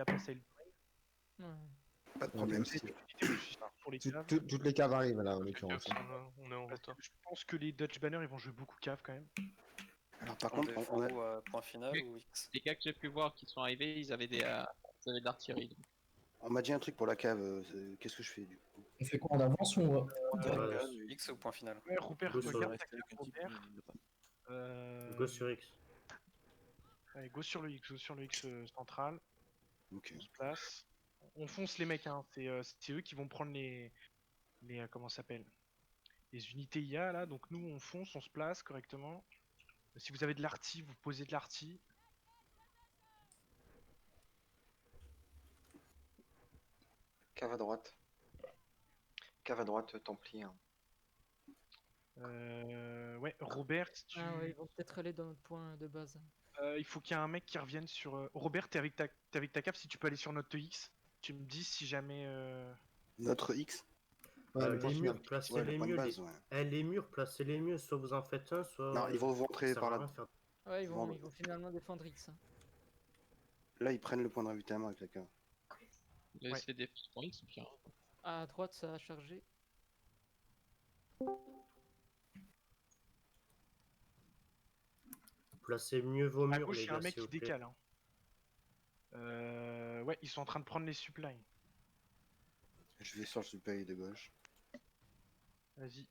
a passé le Ouais. Pas de problème. pour les Tout- caves. Toutes les caves arrivent là en Les l'occurrence. caves sont là, on est en Parce retard. que je pense que les Dutch Banners ils vont jouer beaucoup caves quand même. Alors par On contre, défend où, point final ou X? Les gars que j'ai pu voir qui sont arrivés, ils avaient de l'artillerie. on m'a dit un truc pour la cave. Qu'est-ce que je fais du coup? On fait quoi, on avance ou on va? X ou point final? Ouais, Robert, Go sur le regarde reste ta avec cave, un type. Robert. Go sur X. Allez, go sur le X central. Ok. On se place. On fonce les mecs, hein. C'est eux qui vont prendre les comment ça s'appelle? Les unités IA là. Donc nous on fonce, on se place correctement. Si vous avez de l'arty, vous posez de l'arty. Cave à droite. Cave à droite, Templier. Hein. Ouais, Robert, si tu... Ah ouais, ils vont peut-être aller dans notre point de base. il faut qu'il y ait un mec qui revienne sur... Robert, t'es avec ta cave, si tu peux aller sur notre X. Tu me dis si jamais... Notre X. Ouais, le point Les final. murs, placez Ouais, le les point de murs. base, ouais. Les murs, placez les murs. Soit vous en faites un, soit. Non, ils vont rentrer ça par va là. rien faire. Ouais, ils vont Bon, finalement défendre X. Hein. Là, ils prennent le point de ravitaillement avec la cave. C'est des points X, bien. À droite, ça a chargé. Placez mieux vos À murs, gauche, les il y a un gars, mec s'il qui vous plaît. décale. Hein. Ouais, ils sont en train de prendre les supplies. Je vais sur le supply de gauche. Vas-y.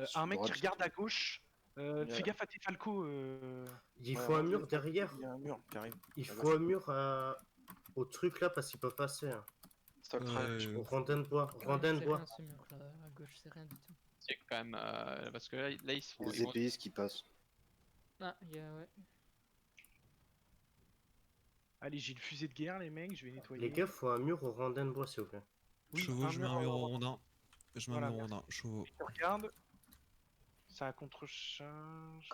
Sur Un mec qui droite. regarde à gauche. Fais gaffe à tes Falco. Il faut un mur derrière. Il y a un mur qui arrive. Il faut un mur au truc là parce qu'il peut passer. Hein. Stock trash. Au rondin de bois. Ouais, Rondin de c'est bois. rien, ce mur là, à gauche, c'est rien du tout. C'est quand même. Parce que là ils sont. Les ils vont- épéistes qui passent. Ah, il y a, ouais. Allez, j'ai une fusée de guerre, les mecs, je vais nettoyer. Les gars, faut un mur au rondin de bois, s'il vous plaît. Oui, Chevaux, je mets un mur au en- rondin. Je mets un Voilà, mur au rondin. Chevaux. Tu regardes. Ça a contre-charge.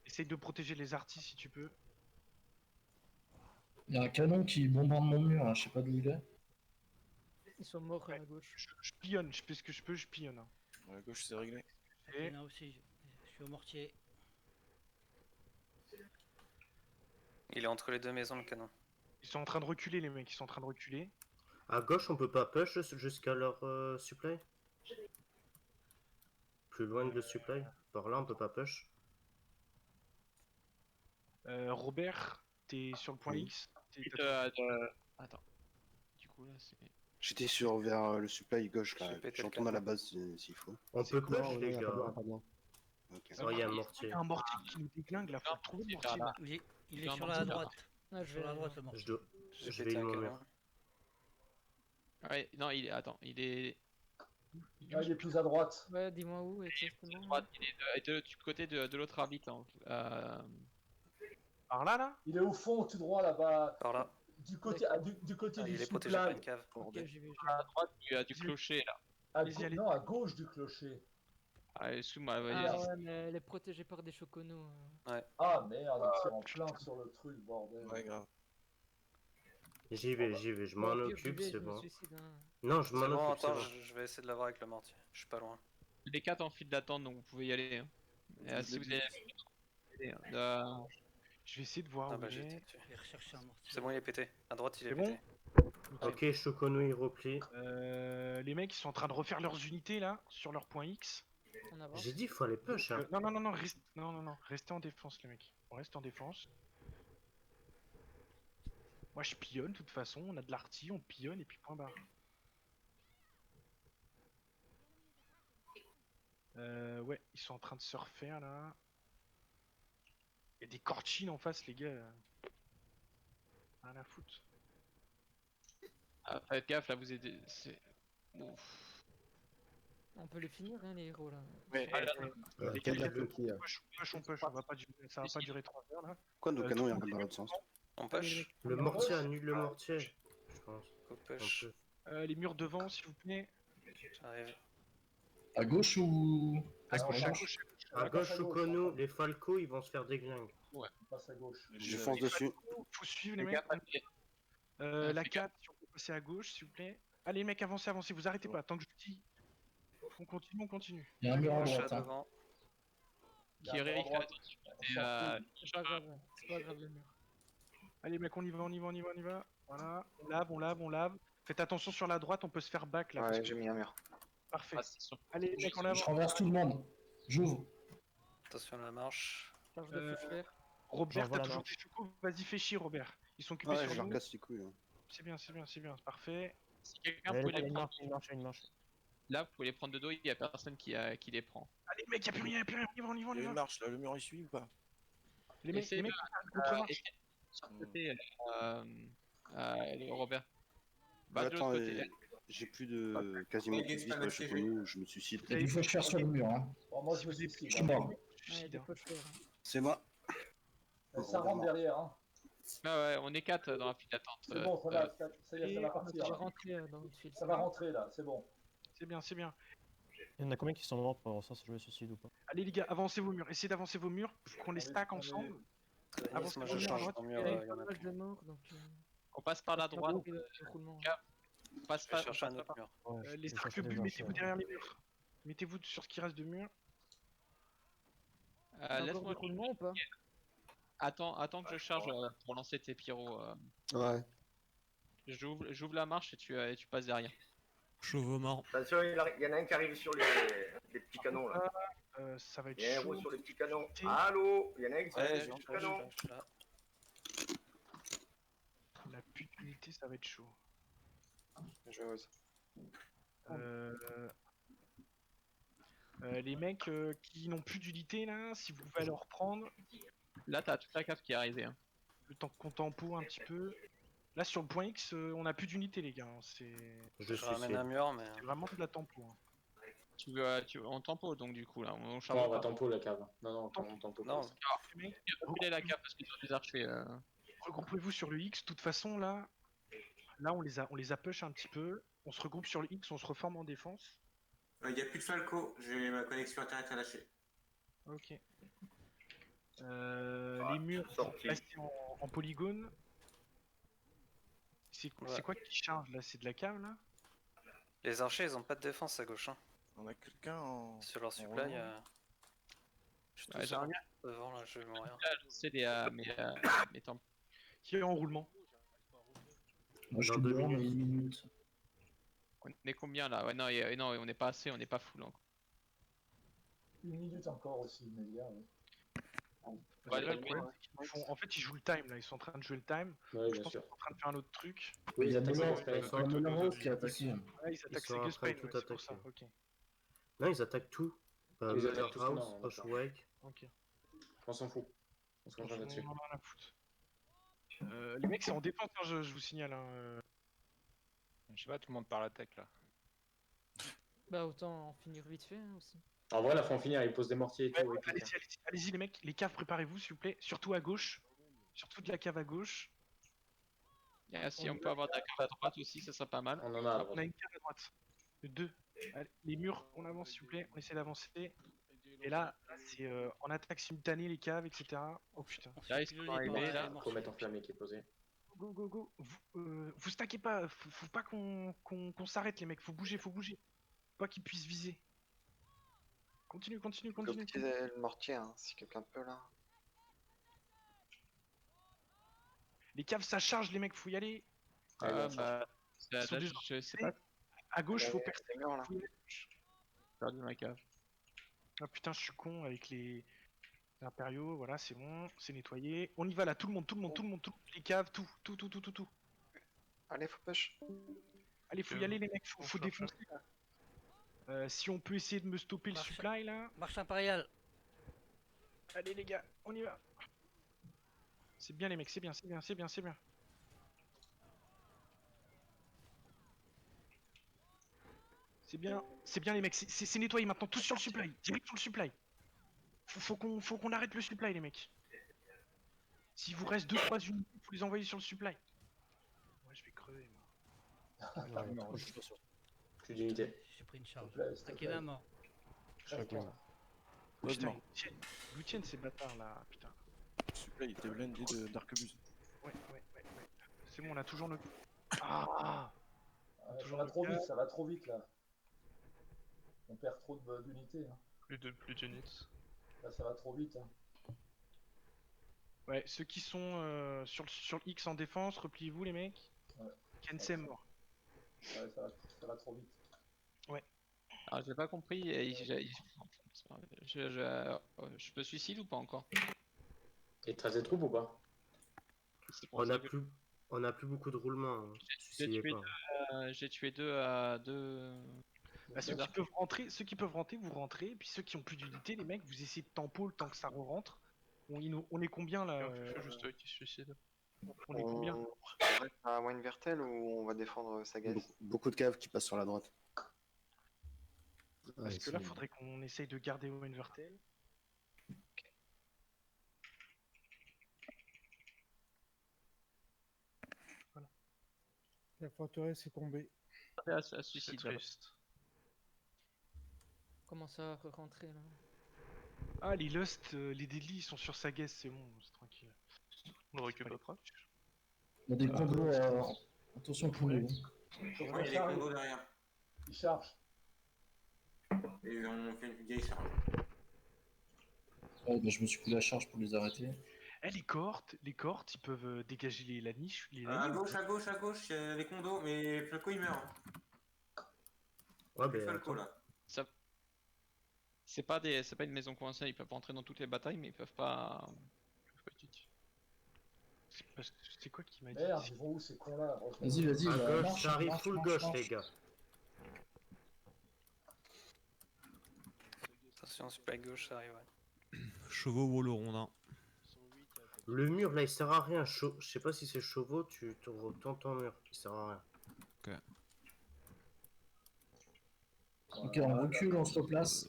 Essaye de protéger les artis si tu peux. Il y a un canon qui bombarde mon mur, là, je sais pas d'où il est. Ils sont morts à gauche. Je pillonne, je fais ce que je peux, je pillonne. Hein. À gauche, c'est réglé. Et- Là aussi, je suis au mortier. Il est entre les deux maisons, le canon. Ils sont en train de reculer, les mecs, ils sont en train de reculer. À gauche, on peut pas push jusqu'à leur supply. Plus loin de le supply. Par là, on peut pas push. Robert, t'es sur le point Oui. X. Attends. Du coup là c'est. J'étais vers le supply gauche là. Je vais péter Je le retourne à la canon. base s'il faut. On peut push, Non, les y a gars. pas besoin, pas besoin. Ok. Oh, il y a un Il y mortier. a un mortier qui nous déglingue là, faut Non, trouver le c'est mortier. par là. Il Dans est sur le la mortier, là. droite. Ah, je Sur vais la droite, le mortier. Je J'ai vais pété y un mon mur. canon. Ouais, non, il est. Attends, il est. Ah, il est plus à droite. Ouais, dis-moi où Il est exactement. de droite, il est du côté de l'autre arbitre. Par là, là Il est au fond, tout droit là-bas. Par là. Du côté, du côté Ah, du il est protégé par supply. une cave. Ok, j'y vais. À droite du clocher là. Allez-y, allez-y. Non, à gauche du clocher. Ah, excuse-moi, vas-y. Ah vas-y. ouais, mais elle est protégée par des choconos. Ah merde, il tire en plein sur le truc, bordel. Ouais, grave. J'y vais, je m'en Bon, occupe, je c'est me bon. suicide, hein. Non, je m'en C'est bon, occupe, c'est attends, bon. je vais essayer de l'avoir avec le mortier. Je suis pas loin. Les 4 en file d'attente, donc vous pouvez y aller. Hein. Et, si vous avez. Je vais essayer de voir Ah où bah il j'ai été est. tué. Je vais rechercher un mortier. C'est bon, il est pété. À droite, il est C'est bon pété. Ok, Chocono, il replie. Les mecs, ils sont en train de refaire leurs unités là, sur leur point X. On avance. J'ai dit, faut aller push. Hein. Non, restez en défense, les mecs. On reste en défense. Moi, je pillonne, de toute façon. On a de l'arty, on pillonne et puis point barre. Ouais, ils sont en train de se refaire là. Il y a des corchines en face, les gars. Rien à foutre. Ah, faites gaffe, là vous aidez. C'est. Ouf. On peut les finir, hein, les héros là. Mais, Les gars, gars, qui, on push, ça va pas durer 3 heures là. Quoi, nos Euh, canons, tout ils le regardent dans monde- l'autre sens. On push. Le mortier annule le mortier. Je pense. Go On push. peut. Les murs devant, s'il vous plaît. J'arrive. À gauche ou À gauche, à à gauche. gauche. À gauche, Chocono, les Falco, ils vont se faire déglingue. On passe à gauche. Je fonce dessus. Faut suivre les Fais mecs. gaffe à pied. La fais 4, si on peut passer à gauche, s'il vous plaît. Allez, les mecs, avancez, vous arrêtez pas. Tant que je dis. On continue. Il y a un mur à Je suis droite. Hein. devant. Kiri, il fait attention. C'est pas grave, c'est pas grave le mur. Allez, mec, on y va. Voilà, on lave. Faites attention sur la droite, on peut se faire back là. parce Ouais, que- j'ai mis un mur. Parfait. Ah, c'est sûr. Allez, les mecs, en Je avant. renverse tout le monde. J'ouvre. Attention à la marche. Charge de Euh, feu clair. Robert, J'envoie t'as la toujours marche. des chocos. Vas-y, fais chier, Robert. Ils sont occupés Ouais, je sur leur nous. casse les couilles. Là. C'est bien, c'est bien. Parfait. Si quelqu'un Allez, pouvait il y a les une prendre, marche, une marche. là, vous pouvez les prendre de dos, il y a personne qui les prend. Allez, mec, y'a plus rien, on y va. Il y a une marche là, le mur il suit ou pas? Les mecs, Essayez de- contre-marche. essayez de sur le côté, Robert. Mais Bah, de attends, l'autre côté. j'ai plus de. Quasiment plus de vie, moi, je suis connu, je me suicide. Il y a du faucheur sur le mur. Hein. Bon, moi, je me suis Je suis mort. Ouais, des pocheurs. C'est moi. Ça rentre derrière. Hein. Ah ouais, on est 4 dans la file d'attente. C'est bon, ça va, ça y est, ça va On partir. va là. rentrer dans notre fil. Ça va rentrer là, c'est bon. C'est bien. Il y en a combien qui sont morts pour ça, jouer suicide ou pas? Allez, les gars, avancez vos murs. Essayez d'avancer vos murs. Faut qu'on les stack ensemble. Anis, moi je sur le mur à change droite. ton Il mur, y a il eu y en pas a mal plus. de morts, donc... On passe par la droite, le roulement. on passe Je pas. vais chercher on un passe autre pas. mur. Ouais, Les je cherche arquebuts, des marches, mettez-vous derrière les murs. Mettez-vous sur ce qui reste de mur. Laisse-moi. roulement ou pas? Attends que je charge pour lancer tes pyros. Ouais. J'ouvre la marche et tu passes derrière. Chevaux morts. Attention, il y en a un qui arrive sur les petits canons là. Ça va être Il y a un chaud. héros sur les petits canons. Allô? Il y en a un qui Ouais, sur les je petits suis là, canons. je suis là. La putunité, ça va être chaud. Je ose. Les mecs qui n'ont plus d'unité là, si vous pouvez leur prendre, Là, t'as toute la cave qui est arrivée. Hein. le temps qu'on tempo un petit peu. Là sur le point X, on a plus d'unité les gars. Hein. C'est Je ramène un mur, mais. vraiment de la tempo. Hein. On tempo donc du coup là. On Non, charge on va pas. tempo la cave. Non, on tempo. Non, Les mecs, Reculez la cave parce qu'ils ont des archers. regroupez-vous sur le X. De toute façon là, on les a push un petit peu. On se regroupe sur le X, on se reforme en défense. Il n'y a plus de Falco, j'ai ma connexion internet à lâcher. Ok. Les murs sont sorti. placés en polygone. C'est quoi qui charge là? C'est de la cave là? les archers ils ont pas de défense à gauche. Hein. On a quelqu'un en. Sur leur supply, roulement. je suis tout Ouais, seul devant là, je vais mourir. Là, c'est mes tempos. Qui est en roulement? Moi, je Dans suis deux dehors, mais minutes. une minute. On est combien là? Ouais, non, on n'est pas assez, on n'est pas full encore. Une minute encore aussi, Mélia. Parce que là, Ouais, le problème, c'est qu'ils font- en fait, ils jouent le time là, ils sont en train de jouer le time. Ouais, Je bien pense qu'ils sûr. sont en train de faire un autre truc. Oui, ils attaquent attaquent les- ils sont à Moulin Rouge qui attaquent ici. Ouais, ils attaquent sont Segus après Pain, tout ouais, c'est pour ça. attaquer. Ok. Là, ils attaquent tout. Ils attaquent tout, House, non, d'accord. Oshwake. Ok. On s'en fout. On se On concentre là-dessus. en a rien à foutre. Les mecs, c'est en défense, hein, je vous signale. Hein. Je sais pas, tout le monde parle attaque là. Bah autant en finir vite fait hein, aussi. En vrai, là, faut en finir. Ils posent des mortiers et tout. Ouais, et tout, allez-y les mecs, les caves, préparez-vous s'il vous plaît. Surtout à gauche. Surtout de la cave à gauche. Si on peut avoir de la cave à droite aussi, ça serait pas mal. On en a à On a une cave à droite. Deux. Allez, les murs, on avance s'il vous plaît, on essaie d'avancer. Et là c'est en attaque simultanée les caves, etc. Oh putain. Là, ils sont arrivés là. Faut mettre enflammé qui est posé. Go go go. Vous stackez pas, faut pas qu'on s'arrête les mecs, faut bouger. Faut pas qu'ils puissent viser. Continue. Faut utiliser le mortier, hein, si quelqu'un peut là. Les caves ça charge les mecs, faut y aller. Allez, on Bah, Ils sont là, déjà je sais pas, À gauche, faut percer. C'est mort là. Faut y aller. j'ai perdu ma cave. Ah putain, je suis con avec les impériaux, voilà, c'est bon, c'est nettoyé. On y va là, tout le monde, les caves, tout. Allez, faut push. Allez, faut y aller les mecs, faut défoncer là. Si on peut essayer de me stopper le Marche. supply là. Marche impériale. Allez les gars, on y va. C'est bien les mecs, c'est bien. C'est bien les mecs, c'est nettoyé maintenant, tous sur le supply, direct sur le supply. Faut qu'on arrête le supply les mecs. S'il vous reste 2-3 unités, faut les envoyer sur le supply. Ouais, je vais crever moi. Je suis pas sûr. Plus d'unité. J'ai pris une charge. S'il te plaît, s'il te T'inquiète plaît. un mort. Putain, ils tiennent ces bâtards là, putain. Celui-là il était blindé d'arquebuse. Ouais. C'est bon, on a toujours notre. Ah Ça va trop vite, ça va trop vite là. On perd trop d'unités. Hein. Plus d'units. Là, ça va trop vite. Hein. Ouais, ceux qui sont sur le X en défense, repliez-vous les mecs. Kensei est mort. Ouais, ça va trop vite. Alors j'ai pas compris. Je me suicide ou pas encore? Et t'as des troupes ou pas? C'est pour On ça a que plus, on a plus beaucoup de roulements. Hein. Suicidez pas. j'ai tué deux. Bah, ceux qui peuvent rentrer, vous rentrez. Et puis ceux qui ont plus d'unité, les mecs, vous essayez de tempo le temps que ça re-rentre. On est combien là Je fais juste qui se suicide. On est combien? On reste à Winevertel ou on va défendre Sagas? Beaucoup de caves qui passent sur la droite. Parce que là, faudrait qu'on essaye de garder Owenvertel. Voilà. La forteresse est tombée. Ça suicide. Triste. Comment ça va rentrer là? Ah, les Lust, les Deadly, ils sont sur Sagas, c'est bon, c'est tranquille. On recule notre rock. Il y a des condos attention pour nous. Ouais, il y a des combos derrière. Il charge. Et on fait une vieille charge. Ouais, bah, je me suis pris la charge pour les arrêter. Eh, les cohortes, ils peuvent dégager les laniches. À gauche, les condos, mais Falco il meurt. Ouais, Plus ben Falco attends. là. C'est pas une maison conventionnelle, ils peuvent rentrer dans toutes les batailles, mais ils peuvent pas. C'est quoi qui m'a dit? Merde, ils vont où ces cons là? Vas-y, vas-y. À bah, gauche, marche, ça arrive marche, full marche, gauche, marche. les gars. Attention, supply gauche, ça arrive, ouais. Chevaux ou le rondin. Le mur là, il sert à rien. Je sais pas si c'est chevaux, tu tentes ton mur. Il sert à rien. Ok, on recule, on se replace.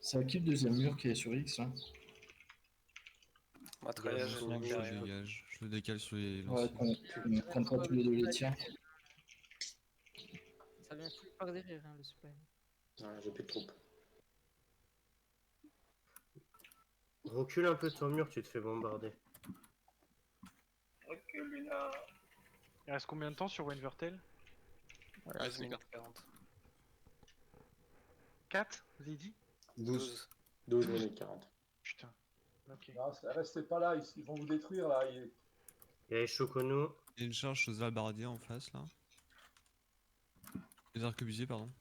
C'est à qui le deuxième mur qui est sur X là? Moi, très bien, j'ai Je le mec derrière. dégage. Je le décale sur les Ouais, lanciers. qu'on prenne pas tous les deux les tiens. Ça vient tout par derrière hein, le supply. Ouais, j'ai plus de troupes. Recule un peu ton mur, tu te fais bombarder. Il reste combien de temps sur Owenvertel? 13 minutes 40. 4, vous avez dit? 12. 12 minutes 40. Putain. Ok. Non, restez pas là, ils vont vous détruire là. Il y a les Shokono. Il y a une charge aux albardiers en face là. Les arquebusiers, pardon.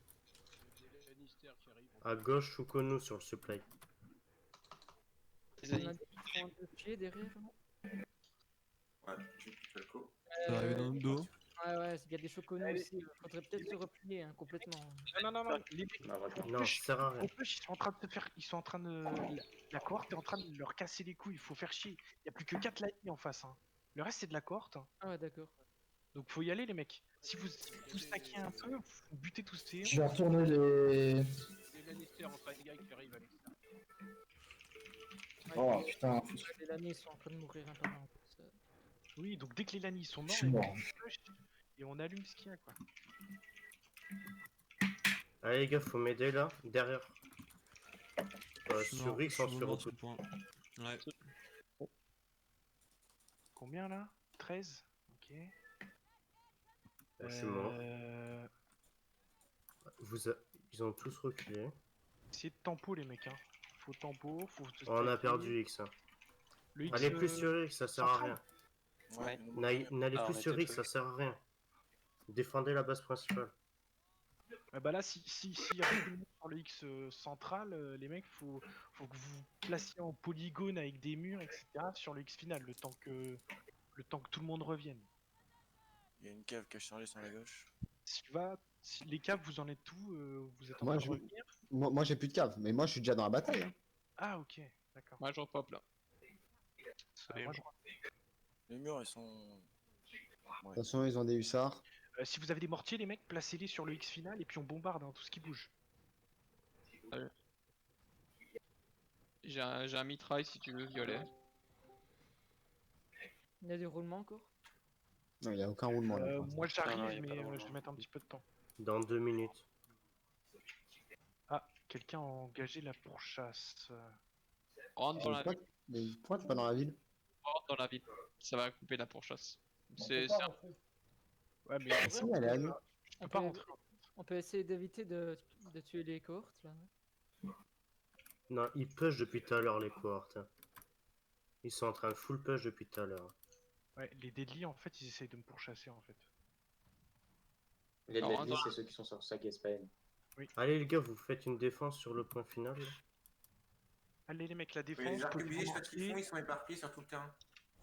À gauche, Shokono sur le supply. On a des points de pied derrière non? Ouais, j'ai plus Falco. Ça va arriver dans le dos. Ouais, il y a des choconus aussi. Faudrait peut-être se replier hein, complètement. Non, les mecs, Non, ça sert à rien. au push, ils sont en train de se faire. Ils sont en train de. La cohorte est en train de leur casser les couilles, il faut faire chier. Il y a plus que 4 lanies en face. Hein. Le reste, c'est de la cohorte. Hein. Ah ouais, d'accord. Donc faut y aller, les mecs. Si vous stackez un peu, vous butez tous ces Je vais retourner les. Les Lannister en train de gars qui arrivent à l'extérieur. Oh putain, Les laniers sont en train de mourir un par un. Oui, donc dès que les lanies sont je morts, suis mort. on push et on allume ce qu'il y a, quoi. Allez les gars, faut m'aider là, derrière. Je suis Sur mort, X, je on suis sur mort Roku. sur le point. Ouais. Combien là? 13? Ok. Je suis mort. Euh, Ils ont tous reculé. Essayez de tempo, les mecs. Hein. Faut tempo, faut. se On a stacker. perdu X. Hein. Le X, Allez plus sur X, ça sert à central. rien. Ouais. N'allez Ah, plus on sur était X, peu. ça sert à rien. Défendez la base principale. Bah là, si y a beaucoup de monde sur le X central, les mecs, faut que vous placiez en polygone avec des murs, etc. sur le X final, le temps que tout le monde revienne. Il y a une cave qui a chargé sur la gauche. Si les caves, vous en êtes où? Vous êtes en Moi, train de revenir? moi j'ai plus de cave, mais moi je suis déjà dans la bataille. Hein. Ah ok, d'accord. Moi j'en pop là. Moi, je- Les murs ils sont. De toute façon, ils ont des hussards. si vous avez des mortiers, les mecs, placez-les sur le X final et puis on bombarde hein, tout ce qui bouge. J'ai un mitraille si tu veux, violet. Il y a des roulements encore? Non, il n'y a aucun roulement là. pour l'instant. Moi Non, non, y j'arrive, a pas de mais je roulement. vais mettre un petit peu de temps. Dans 2 minutes. Ah, quelqu'un a engagé la pourchasse. Rentre dans la ville. Mais pourquoi t'es pas dans la ville? Rentre dans la ville. Ça va couper la pourchasse. On C'est peut pas un- rentrer. Ouais, mais Ah, si, elle est à nous. je peux pas Ok. rentrer. On peut essayer d'éviter de tuer les cohortes là. Non, ils push depuis tout à l'heure, les cohortes. Ils sont en train de full push depuis tout à l'heure. Ouais, les deadly, en fait, ils essayent de me pourchasser, en fait. Les Alors, deadly, dans- c'est ceux qui sont sur Sac et Spain. Allez les gars, vous faites une défense sur le point final. Là. Allez, les mecs, la Oui, défense. les arquebusiers, je sais police pas ce qu'ils font, ils sont éparpillés sur tout le terrain.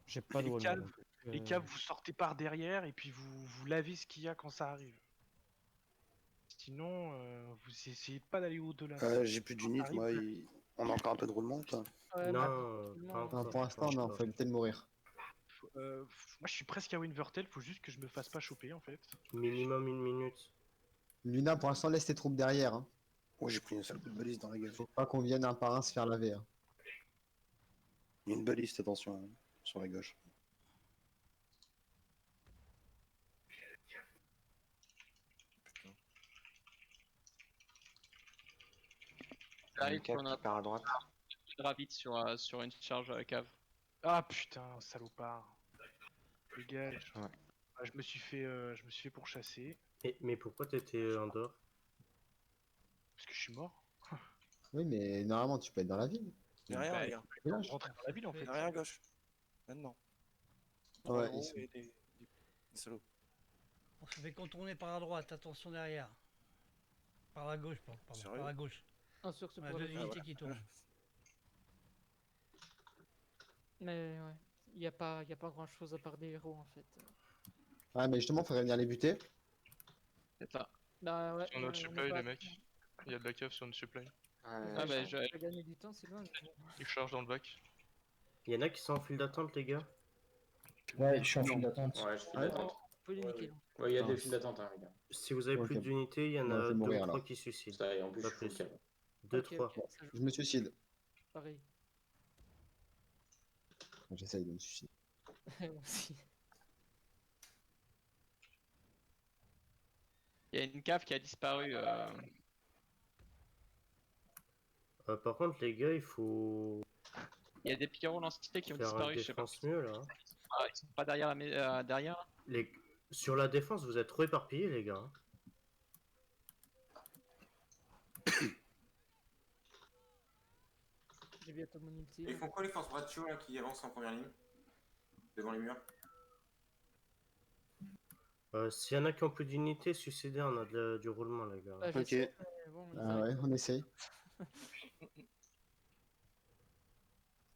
J'ai pas de Les wall. caves, moi, donc, les caves, vous sortez par derrière et puis vous lavez ce qu'il y a quand ça arrive. Sinon, vous essayez pas d'aller au-delà. J'ai plus d'unité, Arrive, moi. le- On a encore un peu de roulement ou pas? Ouais, Non, mais- pas Enfin, encore. pour l'instant, non, faut éviter de mourir. Moi, je suis presque à Winvertel, faut juste que je me fasse pas choper, en fait. Minimum 1 minute. Luna, pour l'instant, laisse tes troupes derrière. Hein. Ouais, j'ai pris un seul coup de balise dans la gueule. Faut pas qu'on vienne un par un se faire laver. Hein. Il y a une baliste, attention, hein, sur la gauche. J'arrive Une cave sur qui part à droite. vite sur une charge cave. Ah putain, salopard. Les gars, Ouais. je me suis fait pourchasser. Mais pourquoi t'étais en dehors? Parce que je suis mort. Oui, mais normalement, tu peux être dans la ville. Derrière, Bah, les gars. Je suis rentré dans la ville, en fait. Derrière à gauche. Maintenant. Ouais, En haut, ils sont- et des salauds. On se fait contourner par la droite, attention derrière. Par la gauche, pardon, Sérieux par la gauche. Ah, surtout On a pour deux les- unités qui tournent. Mais ouais, il n'y a pas grand chose à part des héros en fait. Ouais, mais justement, faudrait venir les buter. C'est ça. Bah ouais. Sur notre on est supply, pas- les mecs. Il y a de la cave sur notre supply. Ah bah, Je vais gagner du temps, c'est loin. Ils chargent dans le bac. Il y en a qui sont en file d'attente, les gars? Ouais, je suis en file d'attente. Ouais, je suis Ouais. d'attente. On peut les niquer. Ouais, il y a des Putain. files d'attente, hein, les gars. Si vous avez Ok. plus d'unités, il y en Bon, je a vais 2 ou mourir, 3 alors. qui suicident. Ça, et en plus, Pas je suis plus. full cave. 2-3. Ok, ça joue. Je me suicide. Pareil. J'essaye de me suicider. Moi aussi. Il y a une cave qui a disparu. Par contre, les gars, il faut Il y a des pyros lanciers qui ont faire une disparu, je sais pas. défense mieux, là. Ah, ils sont pas derrière derrière. Sur la défense, vous êtes trop éparpillés, les gars. Hein. J'ai bientôt mon ulti. Ils font quoi les forces Braccio là qui avancent en première ligne? Devant les murs? S'il y en a qui ont plus d'unités, suicidez, on a du roulement, les gars. Bah, j'essaie, mais bon, ils Ah arrivent. ouais, on essaye.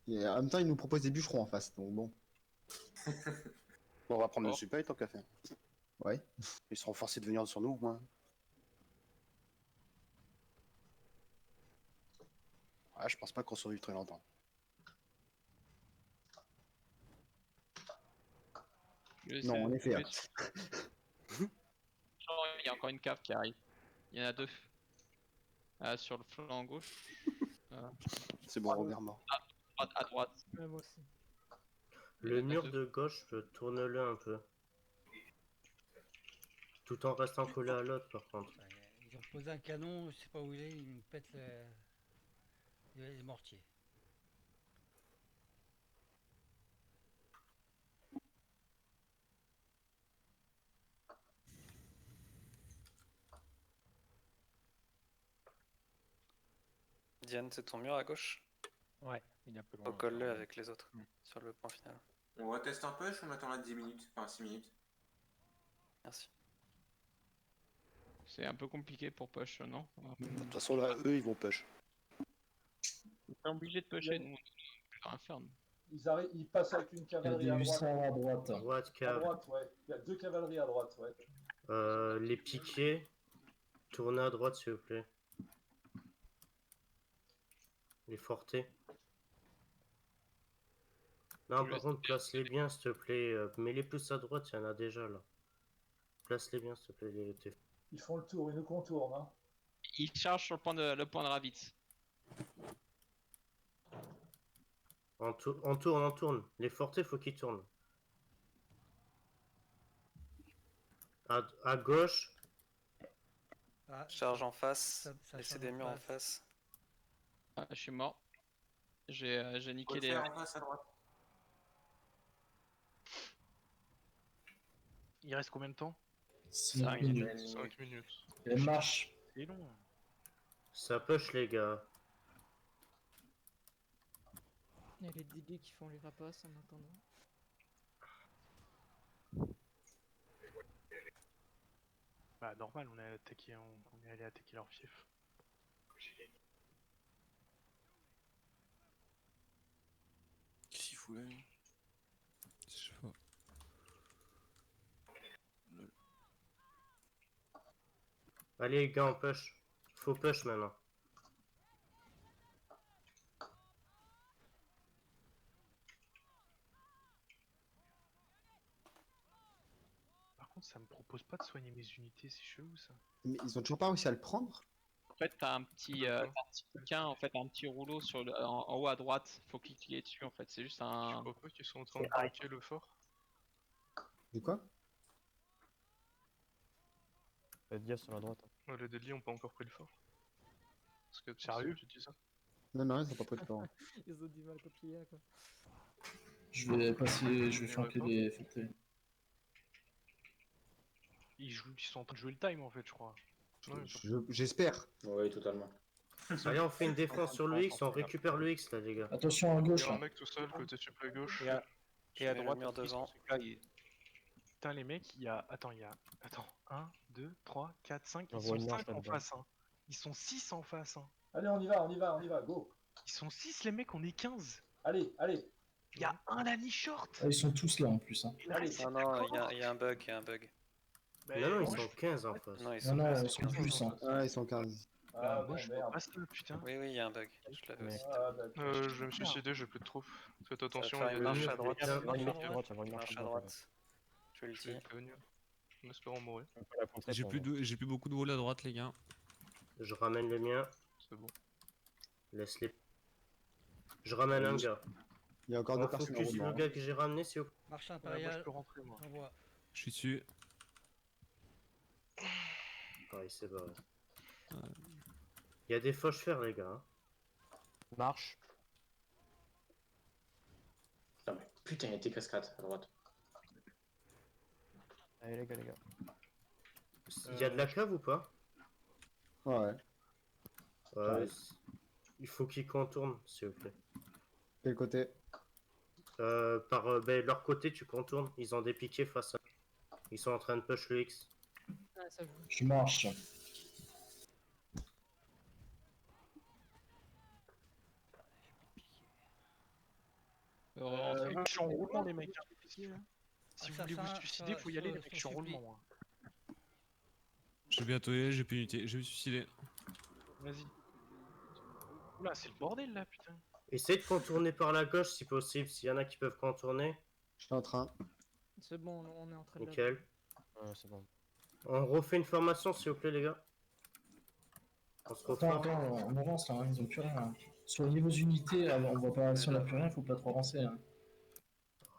Et en même temps, ils nous proposent des bûcherons en face, donc bon. Bon, on va prendre Bon. le supply tant qu'à faire. Ouais. Ils seront forcés de venir sur nous, moi. Ah, je pense pas qu'on survive très longtemps. Non, en effet. Il y a encore une cave qui arrive. Il y en a deux. Sur le flanc gauche. C'est bon, Robert mort. À droite. Ouais, moi aussi. Le mur de gauche, tourne-le un peu. Tout en restant collé à l'autre, par contre. Ils ont posé un canon, je sais pas où il est, ils me pètent les mortiers. Diane, c'est ton mur à gauche? Ouais, il est un peu loin. Recolle-le avec les autres, sur le point final. On reteste un push ou on attend là 10 minutes? Enfin 6 minutes. Merci. C'est un peu compliqué pour push, non? De toute façon, là, eux, ils vont push. On est obligé de pusher, nous, on est inferne. Ils passent avec une cavalerie à droite. à droite. Droite, À cave. droite, ouais. Il y a 2 cavaleries à droite, ouais. Les piquets, tournez à droite, s'il vous plaît. Les fortés. Non, par contre, place-les bien, s'il te plaît. Mets-les plus à droite, il y en a déjà, là. Place-les bien, s'il te plaît. Ils font le tour, ils nous contournent. Hein. Il charge sur le point de Ravitz. On tourne. Les fortés, faut qu'ils tournent. À gauche. Ah, Charge en face, ça laissez charge des en murs en face. face. Ah, je suis mort. J'ai niqué Faut le les. faire en face à droite. Il reste combien de temps? 5 minutes. 5 minutes. Elle marche. C'est long. Ça push, les gars. Il y a les DD qui font les rapaces en attendant. Bah normal, on est attaqué, on est allé attaquer leur fief. Qu'est-ce qu'il fout là lui? Je sais pas. Allez, les gars, on push. Faut push maintenant. Par contre, ça me propose pas de soigner mes unités, c'est chelou ça. Mais ils ont toujours pas réussi à le prendre? En fait, t'as un petit bouquin, en fait, un petit rouleau sur en haut à droite. Faut cliquer dessus, en fait. C'est juste Je un. crois pas qu'ils sont en train de bloquer le fort. De quoi? Faites gaffe sur la droite. Ouais, les Deadly ont pas encore pris le fort. Parce que Sérieux tu dis ça? Non, ils ont pas pris le fort. Ils ont du mal copier quoi. Je vais passer, je vais flanquer les FT. Ils sont en train de jouer le time en fait, je crois. J'espère. Oui, totalement. Allez, on fait une défense sur le X, on récupère le X là, les gars. Attention à Il gauche. y a un Là. mec tout seul, côté supply gauche. Et à droite, mur devant. Putain, les mecs, il y a. Attends, 1, 2, 3, 4, 5. On Ils voit sont une marche 5 en là-dedans. face. Hein. Ils sont 6 en face. Hein. Allez, on y va, go. Ils sont 6 les mecs, on est 15. Allez. Il y a un Lani short. Ah, ils sont tous là en plus. Hein. Et là, Allez. c'est Non, non, d'accord. il y a un bug, Bah, Non, ils moi, sont 15 en face. Non, ils Non, sont non, pas, ils sont plus. Hein. Ah, ils sont 15. Ah, moi, bon, je merde. vois pas ça, putain. Oui, il y a un bug. Je l'avais aussi. Ah, d'accord. Je vais me suicider, j'ai plus de troupes. Faites attention, faire il y a une marche des à droite. des- Avoir une Marche marche à à droite, avoir une marche Marche à à droite. droite. Je le Je vais dis. prévenir. En espérant mourir. On peut la contrer J'ai pour plus, moi. j'ai plus beaucoup de wall à droite, les gars. Je ramène les miens. C'est bon. Laisse-les. Je ramène un gars. Il y a encore On deux personnes en focus sur le roulement. gars que j'ai ramené, s'il vous plaît. Marche Moi, je impériale. peux rentrer, moi. J'envoie. Je suis dessus. Ah, il s'est barré. Il y a des fauches fer, les gars. Hein. Marche. Non, mais putain, il y a des cascades à droite. Allez les gars. Il y a de la cave ou pas? Ouais. Il faut qu'ils contournent, s'il vous plaît. Quel côté? Leur côté, tu contournes. Ils ont des piquets face à. Ils sont en train de push le X. Ah, ça joue. Je marche. Je suis en roulement, les mecs. Hein. Si vous ça, voulez vous ça, suicider, ça, faut y aller, les ça, mecs. Je suis en ça supplie. roulement. Hein. Je vais bientôt y aller, j'ai plus d'unité. Je vais me suicider. Vas-y. Oula, c'est le bordel là, putain. Essaye de contourner par la gauche si possible. S'il y en a qui peuvent contourner. Je suis en train. C'est bon, on est en train de. Nickel. Ouais, c'est bon. On refait une formation, s'il vous plaît, les gars. On se Attends, retrouve. on avance là, hein, ils ont plus rien. Sur les niveaux unités, on voit pas si on a plus rien, faut pas trop avancer. Hein.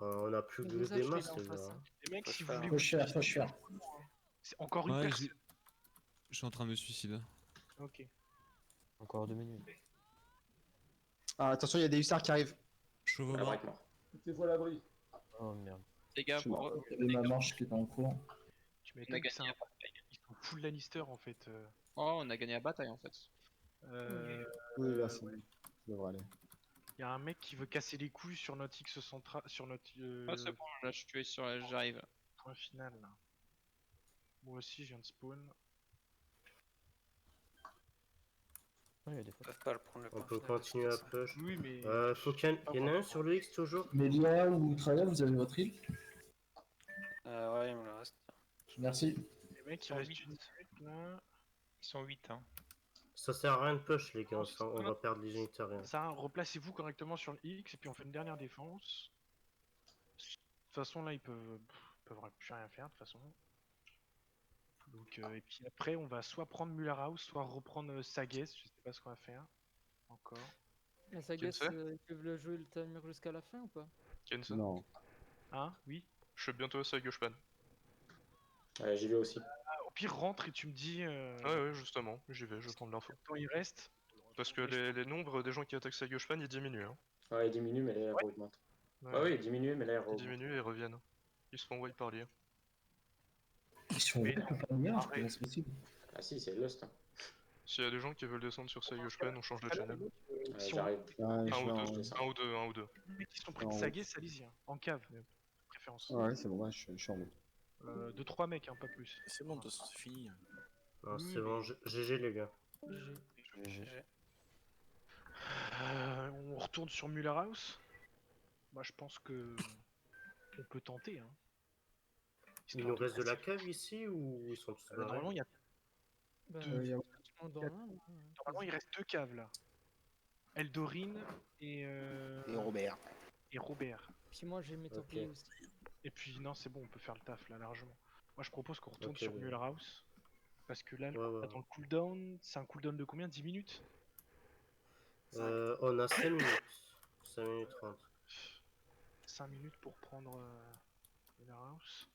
On a plus Ils que nous des achètent masses, en les face, gars. hein. Les mecs, si Faut vous faire. voulez Faut vous cher, faut suicider, cher. c'est encore une Ouais, personne. je suis en train de me suicider. Ok. Encore 2 minutes. Ah, attention, il y a des hussards qui arrivent. Chauve au La bord. break mort. Mettez-vous à l'abri. Oh merde. Les gars, Je suis mort. Il y avait ma marche qui était en cours. Tu on a m'étonnes que c'est gagné. Ils sont full Lannister en fait. Oh, on a gagné la bataille en fait. Oui, là, ça devrait aller. Il y a un mec qui veut casser les couilles sur notre X central, sur notre Ah, c'est bon, là je suis tué sur la. J'arrive. point final. Là. Moi aussi, je viens de spawn. Ouais, il y a des Ils fois. peuvent pas le prendre le On point peut final. continuer à push. Oui, mais. Faut qu'il y en ait un sur le X toujours. Mélia ou Traya, vous avez votre île? Ouais, il me le reste. Merci. Les mecs, il reste une minute là. Ils sont 8, hein. Ça sert à rien de push, les gars. On va perdre les unités à rien. Ça, replacez-vous correctement sur le X et puis on fait une dernière défense. De toute façon, là, ils peuvent plus rien faire de toute façon. Donc, et puis après, on va soit prendre Muller House, soit reprendre Sages. Je sais pas ce qu'on va faire. Encore. La saga, sait ils peuvent le jouer le timer jusqu'à la fin ou pas? Kenson. Non. Hein? Oui. Je suis bientôt à sa gauche pan. Ouais, j'y vais aussi. Au pire, rentre et tu me dis. Ouais, justement, j'y vais, je vais prendre l'info. Combien de temps il reste? Parce que les nombres des gens qui attaquent sa gauche pan, ils diminuent. Hein. Ouais, il diminue, mais là, il augmente. Ouais. Ouais, oui, il diminue, mais là, il Ils augmente. diminuent et reviennent. Ils se font wipe par l'IA. Ils sont Mais beaucoup pas bien, comment c'est possible? Ah si, c'est Lost. Hein. S'il y a des gens qui veulent descendre sur Sayoshpen, on change de channel. Si on- J'arrive. Un je ou vais deux, en- un ou deux, un ou deux. Les mecs qui sont près de En haut. Saguet, allez-y, hein. En cave, même, de préférence. Ouais, c'est bon, ouais, je suis en route. 2-3 mecs, hein, pas plus. C'est bon, de toute façon, c'est fini. Non, Oui, c'est bon, GG les gars. On retourne sur Muller House. Moi, je pense que on peut tenter. Hein. Il nous reste de la cave ici ou ils sont tous barrés? Normalement, il y a Bah, deux. je pense que tout le monde en a un, Normalement, il reste 2 caves là. Eldorine et Robert. Et Robert. Puis moi j'ai mes templiers aussi. Et puis non, c'est bon, on peut faire le taf là largement. Moi, je propose qu'on retourne Ok, sur ouais. Muller House. Parce que là, Ouais. dans le cooldown, c'est un cooldown de combien? 10 minutes? On a 5 minutes. 5 minutes 30. 5 minutes pour prendre Muller House.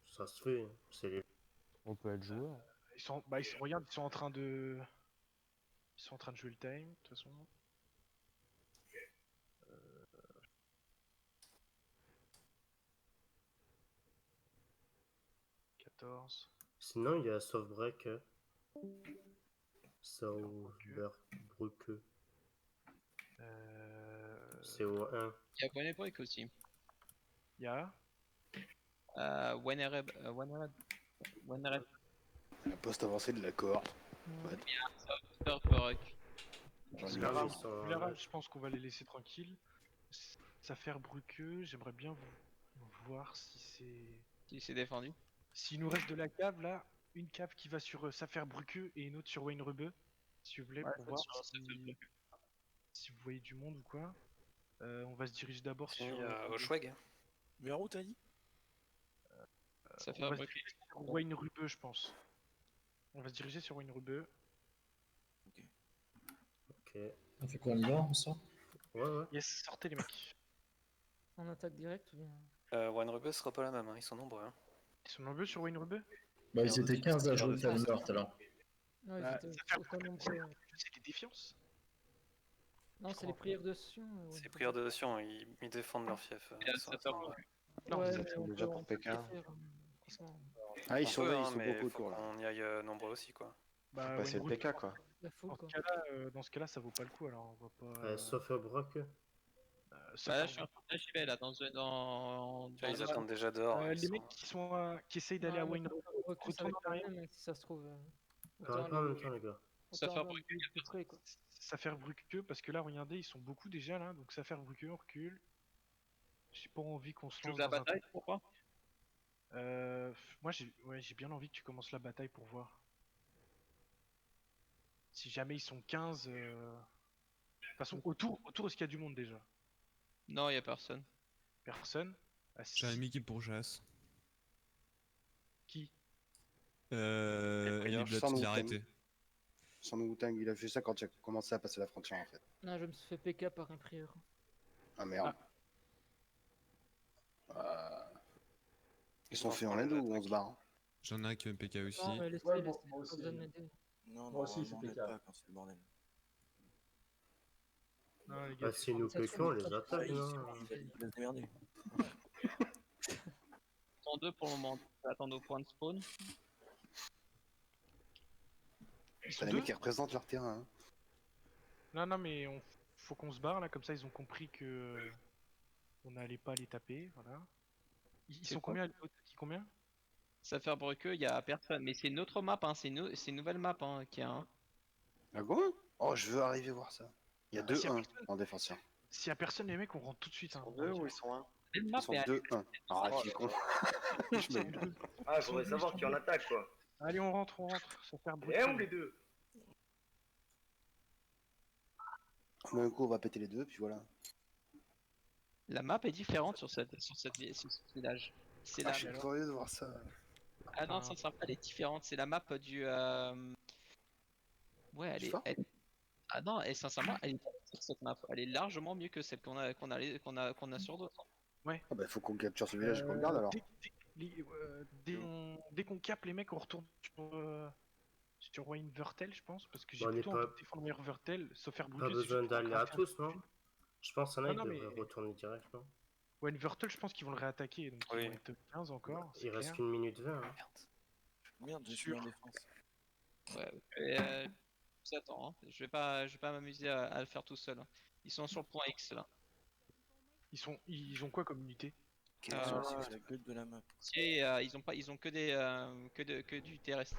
Ça se fait, hein. C'est les... On peut être joueur. Regarde, ils sont en train de jouer le time, de toute façon. Euh... 14. Sinon, il y a Softbreak. Sauerbrücke. C'est au 1. Il y a Bonnebrück aussi. Il y a Wennereb. La poste avancée de la cohorte. Ouais. Bonnebrück. Muller House, je pense qu'on va les laisser tranquilles. Saferbrücke, j'aimerais bien voir si c'est... Si c'est défendu. S'il nous reste de la cave là, une cave qui va sur Saferbrücke et une autre sur Weinrebe, s'il vous plaît, Ouais, pour voir si vous voyez du monde ou quoi. On va se diriger d'abord sur... Oshweg. Vers où t'as dit? on va se diriger sur Weinrebe, je pense. On va se diriger sur Weinrebe. Ok. On fait quoi, on y va, on sort? Ouais. Yes, sortez les mecs. On attaque direct ou bien? Weinrebe sera pas la même, hein. Ils sont nombreux. Hein. Ils sont nombreux sur Weinrebe? Bah, ils étaient 15 à jouer Fallen North alors. Non, ils étaient autant nombreux. C'est des défiances? Non, c'est les prières de Sion. C'est les prières de Sion, ils défendent leur fief. Non, ouais, ça mais fait on déjà peut- pour on peut Pékin. les faire, franchement. Ah, ils sont là, ils sont mais beaucoup faut autour là. qu'on y aille nombreux aussi, quoi. Bah, Passer le Weinrebe, PK quoi. La foule, quoi. dans ce cas-là, ça vaut pas le coup alors on va pas. Softbreak. Là, je suis en train de j'y vais là Ils attendent déjà dehors. Les mecs qui essayent d'aller à Weinrebe, Ça va être la même, si ça se trouve. Parlez pas en même temps, les gars. Saferbrücke, parce que là, regardez, ils sont beaucoup déjà là, donc Saferbrücke, on recule. J'ai pas envie qu'on se lance la dans un bataille, pourquoi? Moi, j'ai bien envie que tu commences la bataille pour voir. Si jamais ils sont 15... De toute façon, autour, est-ce qu'il y a du monde déjà? Non, il y a personne. Personne? J'ai un Mickey pour chasse. Qui? Eliblat, Sans il a Wu-Tang. arrêté. Sans Wu-Tang, il a fait ça quand tu as commencé à passer la frontière en fait. Non, je me suis fait PK par un prieur. Ah merde. Ils sont faits en l'aide ou on se barre? J'en ai un qui veut PK aussi. Non, mais laissez, Ouais, laissez, moi pas aussi. besoin de m'aider. Non, Moi aussi, normalement, c'est on PK. l'aide pas quand c'est le bordel. Non, les gars, Bah, si nous péquons, on les attaque, Il non? va se démerder. Ils sont deux pour le moment. Attendre au point de spawn. T'as les mecs qui représentent leur terrain. Hein. Non, mais faut qu'on se barre là, comme ça ils ont compris que on n'allait pas les taper, voilà. Ils sont combien? Combien? Saferbrücke, il y a personne. Mais c'est une autre map, hein. C'est une nouvelle map hein, qui a un. Ah bon? Oh, je veux arriver voir ça. Il y a s'il y a 2-1 en défenseur. S'il y a personne, les mecs, on rentre tout de suite. Hein. Ils sont 2 ou ils sont 1? Ils sont 2-1. Arrête, il est con. Je me gueule. Ah, je voudrais savoir qui en attaque, quoi. Allez, on rentre. Saferbrücke. Et où les deux? D'un coup, on va péter les deux, puis voilà. La map est différente sur ce village. C'est Je suis curieux de voir ça. Ah non, sincèrement, elle est différente. C'est la map du. Ouais, Ah non, et sincèrement, elle est sur cette map. Elle est largement mieux que celle qu'on a sur d'autres. Ouais. Ah bah, faut qu'on capture ce village et qu'on le garde alors. Dès qu'on capte les mecs, on retourne sur Weinviertel, je pense, parce que j'ai Bon, on est plutôt pas- envie de défendre Weinviertel, sauf faire Pas brûler. besoin d'aller à tous, non? Je pense qu'il y en a Non, qui mais- devraient retourner direct, non? Wenvertel, je pense qu'ils vont le réattaquer, donc ils Oui. vont être 15 encore. Il c'est reste clair. qu'une minute 20. Hein. Merde, je suis en défense. Ouais, et, j'attends, hein. Je vais pas m'amuser à le faire tout seul, hein. Ils sont sur le point X là. Ils ont quoi comme unité? C'est la gueule de la map. Et, ils ont que du terrestre.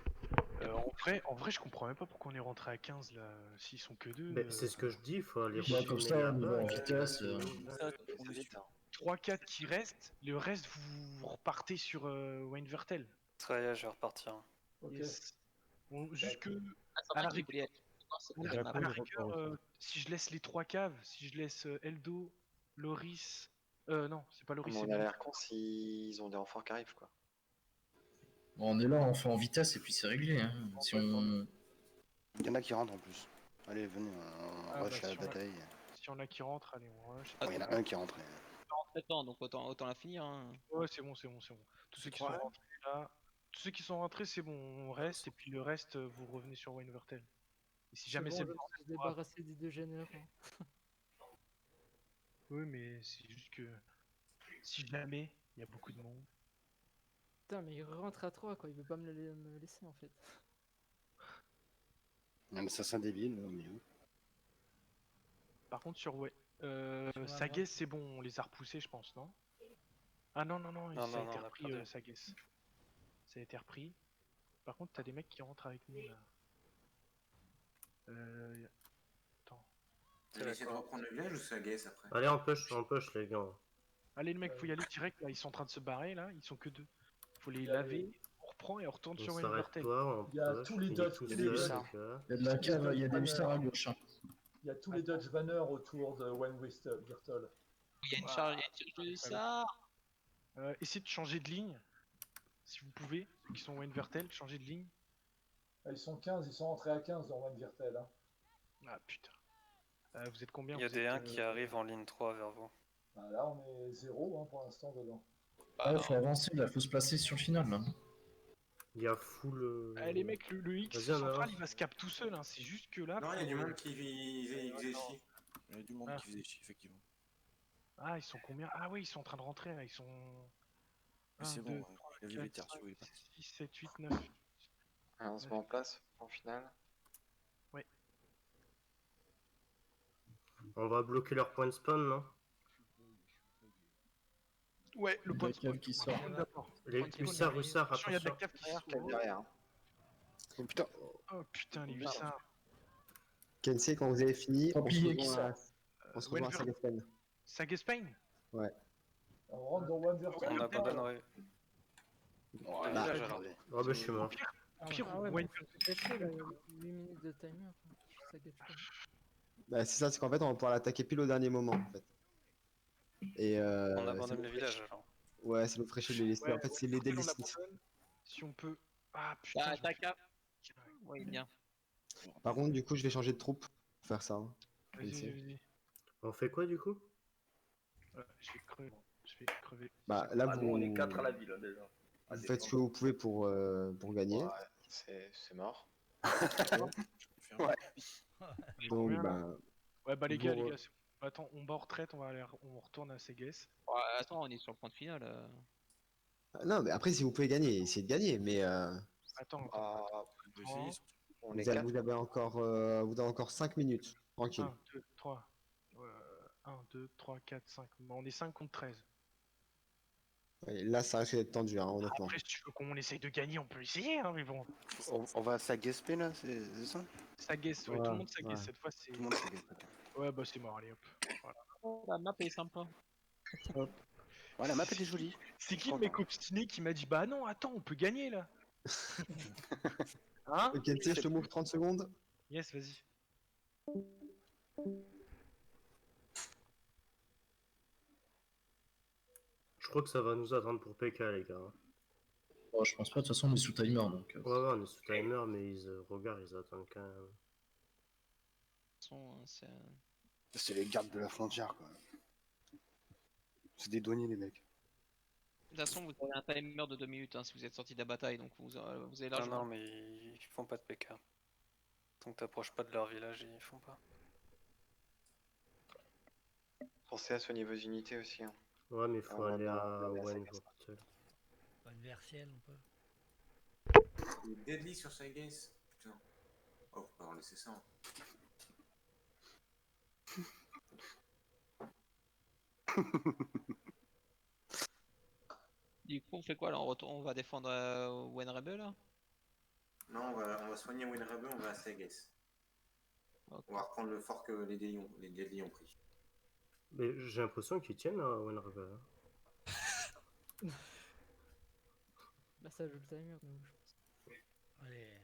En vrai, je comprends même pas pourquoi on est rentré à 15 là. S'ils sont que 2. Mais c'est ce que je dis, il faut aller Bah, retourner comme ça, au niveau là-bas. en vitesse, On est sûr. 3-4 qui restent, le reste vous repartez sur Wenvertel. Très bien, je vais repartir. Ok. Yes. Bon, juste que. Attends, À la qui rigueur, voulait c'est Il y a très la mal. à la cour, il repart rigueur, aussi. si je laisse les 3 caves, si je laisse Eldo, Loris. Non, c'est pas Loris, Mais c'est on a Mimi. l'air con s'ils ont des renforts qui arrivent, quoi. Bon, on est là, on fait en vitesse et puis c'est réglé. Hein. Si on... Il y en a qui rentrent en plus. Allez, venez, on rush à la bataille. Si on a qui rentre, allez, on rush. Bon, il y en a un qui est rentré. 47 ans, donc autant la finir. Hein. Ouais, c'est bon. Tous ceux qui sont rentrés là. Tous ceux qui sont rentrés, c'est bon, on reste, et puis le reste, vous revenez sur Wenvertel. Et si jamais bon, c'est je le me bordel, suis débarrassé des 2 généraux. Oui, mais c'est juste que si jamais il y a beaucoup de monde. Putain, mais il rentre à 3 quoi, il veut pas me laisser en fait. Un assassin débile, au milieu. Par contre, sur Sur la Sagues, c'est bon, on les a repoussés, je pense, non? Ah non, Non, ça a non, été on a repris, perdu. Sagues. Ça a été repris. Par contre, t'as des mecs qui rentrent avec nous là. Attends. Vous allez essayer de reprendre le village ou c'est la guesse après? Allez, en push les gars. Allez, le mec, faut y aller direct là, ils sont en train de se barrer là, ils sont que 2. Faut les laver, on reprend et on retourne On sur s'arrête Wenvertel. pas, on Il y a push. tous les Il est Dutch, tout tous seul, les le Dutch. gars. Il y a de la cave, il y a des hussards à gauche. Hein. Il y a tous les Dutch banners autour de Wenvertel. Il y a une charge de ça. Essayez de changer de ligne, si vous pouvez, ceux qui sont Wenvertel, changez de ligne. Ils sont 15, ils sont rentrés à 15 dans Wenvertel. Hein. Ah putain. Vous êtes combien? Il y a Vous des êtes, 1 qui arrivent en ligne 3 vers vous. Bah, là, on est 0 hein, pour l'instant dedans. Ah, faut avancer là, faut se placer sur le final là. Il y a full. les mecs, le X Vas-y, on central avance. il va se cap tout seul, hein. C'est juste que là. Non, il y a du monde qui faisait chier. Il y a du monde qui faisait chier, effectivement. Ah, ils sont combien? Ah oui, ils sont en train de rentrer là, ils sont. Mais c'est bon, il a vu les tertiaux, il est pas. 6, 7, 8, 9. Alors, on se met en place, en finale. Ouais. On va bloquer leur point de spawn, non? Ouais, le point de spawn qui sort. D'accord. Les hussards, Attention, il y a de la attention. cave qui sort. Cave derrière. Hein. Oh putain. Oh putain, les hussards. Kensei, quand vous avez fini, on se Templier qui rejoint sort. on se rejoint à Sagaspen. Sagespain? Ouais. On rentre dans Wenvertel. On abandonne, ouais. Bon, Le là, village, alors. attendez. Oh bah je suis mort. Pire, Ah ouais, ouais. mais c'est là, 8 minutes de timer. Ça gâche pas. Bah, c'est ça, c'est qu'en fait, on va pouvoir l'attaquer pile au dernier moment, en fait. Et On ça abandonne nous le ferait village, chier. alors. Ouais, ça nous ferait chier de les laisser. Ouais, en fait, c'est les on délaisser. abandonne. Si on peut. Ah putain. Bah, je me ta fais- cap. Oui, bien. Par contre, du coup, je vais changer de troupe pour faire ça. Hein. Vas-y. On fait quoi du coup? Je vais crever. Bah, là, Ah, vous... nous, on est 4 à la ville hein, déjà. vous faites ce que vous pouvez pour gagner. Ouais, c'est mort. Ouais. Donc, Combien, là bah, Ouais, bah les gars, Bon, c'est bon. Attends, on bat en retraite, on retourne à Sagues. Ouais, attends, on est sur le point de finale. non, mais après, si vous pouvez gagner, essayez de gagner. Mais Attends, vous avez encore 5 minutes. Tranquille. 1, 2, 3. 1, 2, 3, 4, 5. Bon, on est 5 contre 13. Ouais, là, ça risque d'être tendu, hein, honnêtement. Après, si tu veux qu'on essaye de gagner, on peut essayer, hein, mais bon. On va à Sagespen là, c'est ça? Sagues, ouais, tout le monde Sagues, ouais. cette fois c'est. Tout le monde Sagues. Ouais, bah c'est mort, allez hop. Voilà. La map est sympa. Ouais, la map était jolie. C'est qui le mec obstiné qui m'a dit bah non, attends, on peut gagner là? Hein? Ok, tu sais, je te move 30 secondes. Yes, vas-y. Je crois que ça va nous attendre pour PK les gars. Bon, je pense pas, de toute façon on est sous timer donc. Ouais, ouais, on est sous timer, mais regarde, ils attendent quand même. C'est les gardes de la frontière quoi. C'est des douaniers les mecs. De toute façon, vous avez un timer de 2 minutes hein, si vous êtes sorti de la bataille, donc vous avez Non, largement. non, mais ils font pas de PK. Tant que t'approches pas de leur village, ils font pas. Pensez à soigner vos unités aussi. Hein. Ouais, mais il faut aller à Wayne-Vortel. Pas de Versiel, on peut. Il est deadly sur Saigas. Putain. Oh, faut pas en laisser ça. Hein. Du coup, on fait quoi là? On va défendre Wen Rebel là? Non, on va soigner Winrebel, on va à Saigas. Ok. On va reprendre le fort que les Deadly ont pris. Mais j'ai l'impression qu'ils tiennent à Wayne Rebel. Là, ça joue le timer, donc je pense. Allez.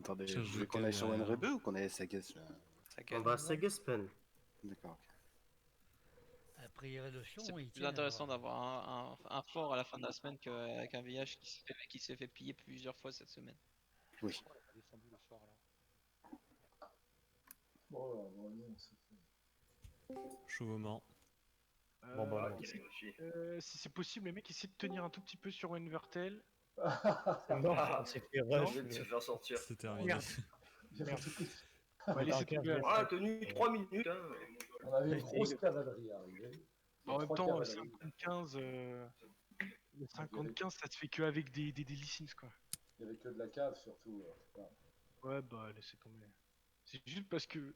Attendez, Cherche vous voulez le qu'on aille sur derrière. Wenrebe ou qu'on aille à Sagas là? On va à Sagaspen. D'accord, ok. A priori de Sion, C'est ils plus tiennent. intéressant d'avoir un fort à la fin de la semaine qu'un village qui s'est fait piller plusieurs fois cette semaine. Oui. On a défendu le fort là. Bon, alors, on s'est fait. Chauvement. Bon, bah, non. Si c'est possible, les mecs, essayez de tenir un tout petit peu sur Wenvertel. Non, on s'est fait Non. rush. de se faire sortir. C'est terminé. Merde. Merde. Bah, laissez tomber. On a tenu 3 minutes. Hein. On avait une grosse cavalerie arrivée. En même Trois temps, cavaleries. 55, le 55, ça se fait que avec des Licins, quoi. Il n'y avait que de la cave surtout. Ouais, bah laissez tomber. C'est juste parce que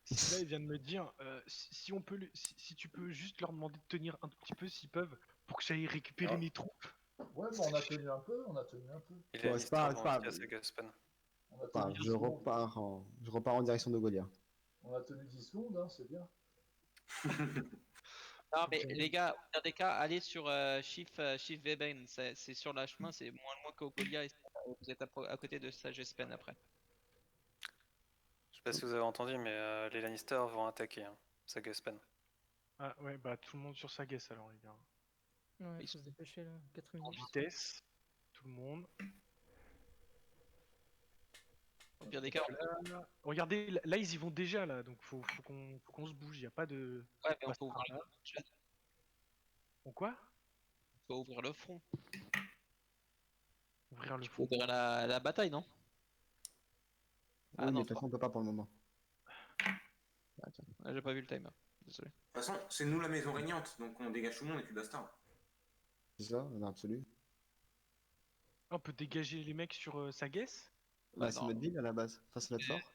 si là il vient de me dire si on peut si tu peux juste leur demander de tenir un tout petit peu s'ils peuvent pour que j'aille récupérer mes troupes. Ouais, mais on a tenu un peu, on a tenu un peu. Il Ouais, est c'est pas Lannister grave. à Sagaspan. On a Enfin, tenu 10 je secondes. repars en direction de Golia. On a tenu 10 secondes, hein, c'est bien. Non mais les gars, au pire des cas, allez sur Chief Weben, c'est sur le chemin, c'est moins loin qu'au Golia et vous êtes à côté de Sagespen après. Je sais pas si vous avez entendu, mais les Lannister vont attaquer Sagaspan. Ah ouais, bah tout le monde sur sa guesse alors les gars. Ouais, Ils il faut se dépêcher là, 4 En minutes. vitesse, tout le monde. Au pire des cas, Là, regardez, là ils y vont déjà là, donc faut qu'on se bouge, y a pas de. ouais, mais on passe peut par ouvrir là. Bon quoi? on peut ouvrir le front. Ouvrir le Faut front. ouvrir la bataille, non? Oui, mais de toute façon, on peut pas pour le moment. Attends, j'ai pas vu le timer. Désolé. De toute façon, c'est nous la maison régnante, donc on dégage tout le monde et puis basta. C'est ça, dans l'absolu. On peut dégager les mecs sur sa guesse? Bah, c'est notre ville à la base. Enfin, c'est notre fort.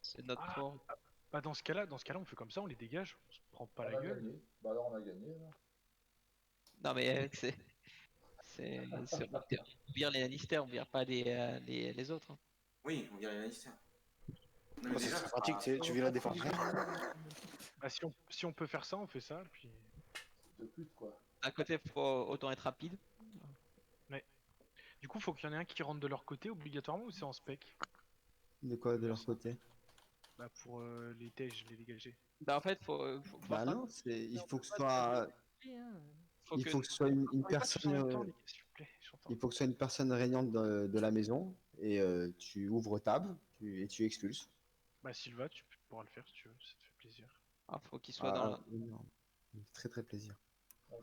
C'est notre fort. Bah dans ce cas-là, on fait comme ça, on les dégage, on se prend pas On la a gueule. gagné. Bah alors on a gagné. Là. Non mais c'est on vire les Lannister, on vire pas les autres. Hein. Oui, on vire les Lannister. Non, Ouais, mais c'est déjà, très pratique, tu vis la défense. Bah si on peut faire ça, on fait ça, puis. De pute quoi. À côté, faut autant être rapide. Ouais. Du coup, faut qu'il y en ait un qui rentre de leur côté obligatoirement ou c'est en spec? De quoi, de leur côté? Bah pour les TEJ, les dégager. Bah en fait, Bah non, il faut que ce soit. Faut Il que- faut que ce soit une Pas tous en personne. même temps, les gars, s'il vous plaît, j'entends. Il faut que ce soit une personne régnante de la maison et tu ouvres table et tu expulses. Bah Sylva, tu pourras le faire si tu veux, ça te fait plaisir. Ah, faut qu'il soit dans la... énorme. Très très plaisir.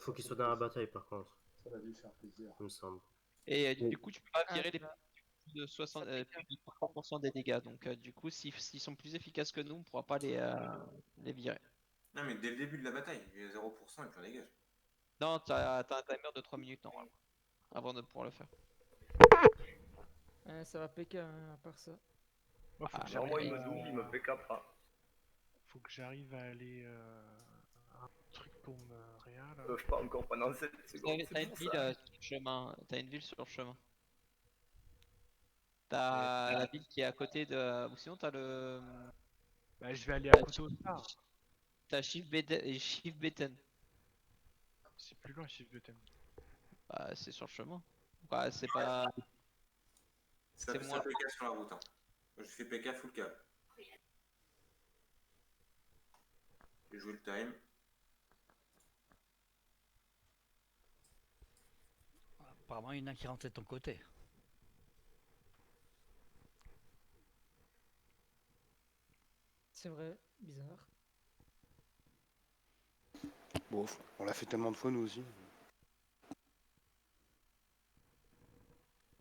Faut qu'ils soient dans la bataille par contre. Ça va lui faire plaisir. Il me semble. Et du coup, tu peux pas virer les plus de 60, plus de 30% des dégâts. Donc du coup, s'ils sont plus efficaces que nous, on pourra pas les virer. non mais dès le début de la bataille, il y a 0% et puis on dégage. Non, t'as un timer de 3 minutes normalement, avant de pouvoir le faire. Ça va PK hein, à part ça. Moi, faut que Non, j'arrive moi, il me à- double, il me PK pas. Faut que j'arrive à aller un truc pour me réa là. Ils peuvent pas encore pendant 7 secondes. T'as une ville sur le chemin. T'as une ville sur le chemin. T'as la ville qui est à côté de. Ou sinon t'as le. Bah je vais aller à côté au star. T'as Chief Beten. C'est plus loin, chiffre de thème. Bah c'est sur le chemin. Bah c'est pas. Ça C'est fait moins. PK sur la route. Hein. Je fais PK full cab. J'ai joué le time. Apparemment, il y en a qui rentrent de ton côté. C'est vrai, bizarre. Bon, on l'a fait tellement de fois nous aussi.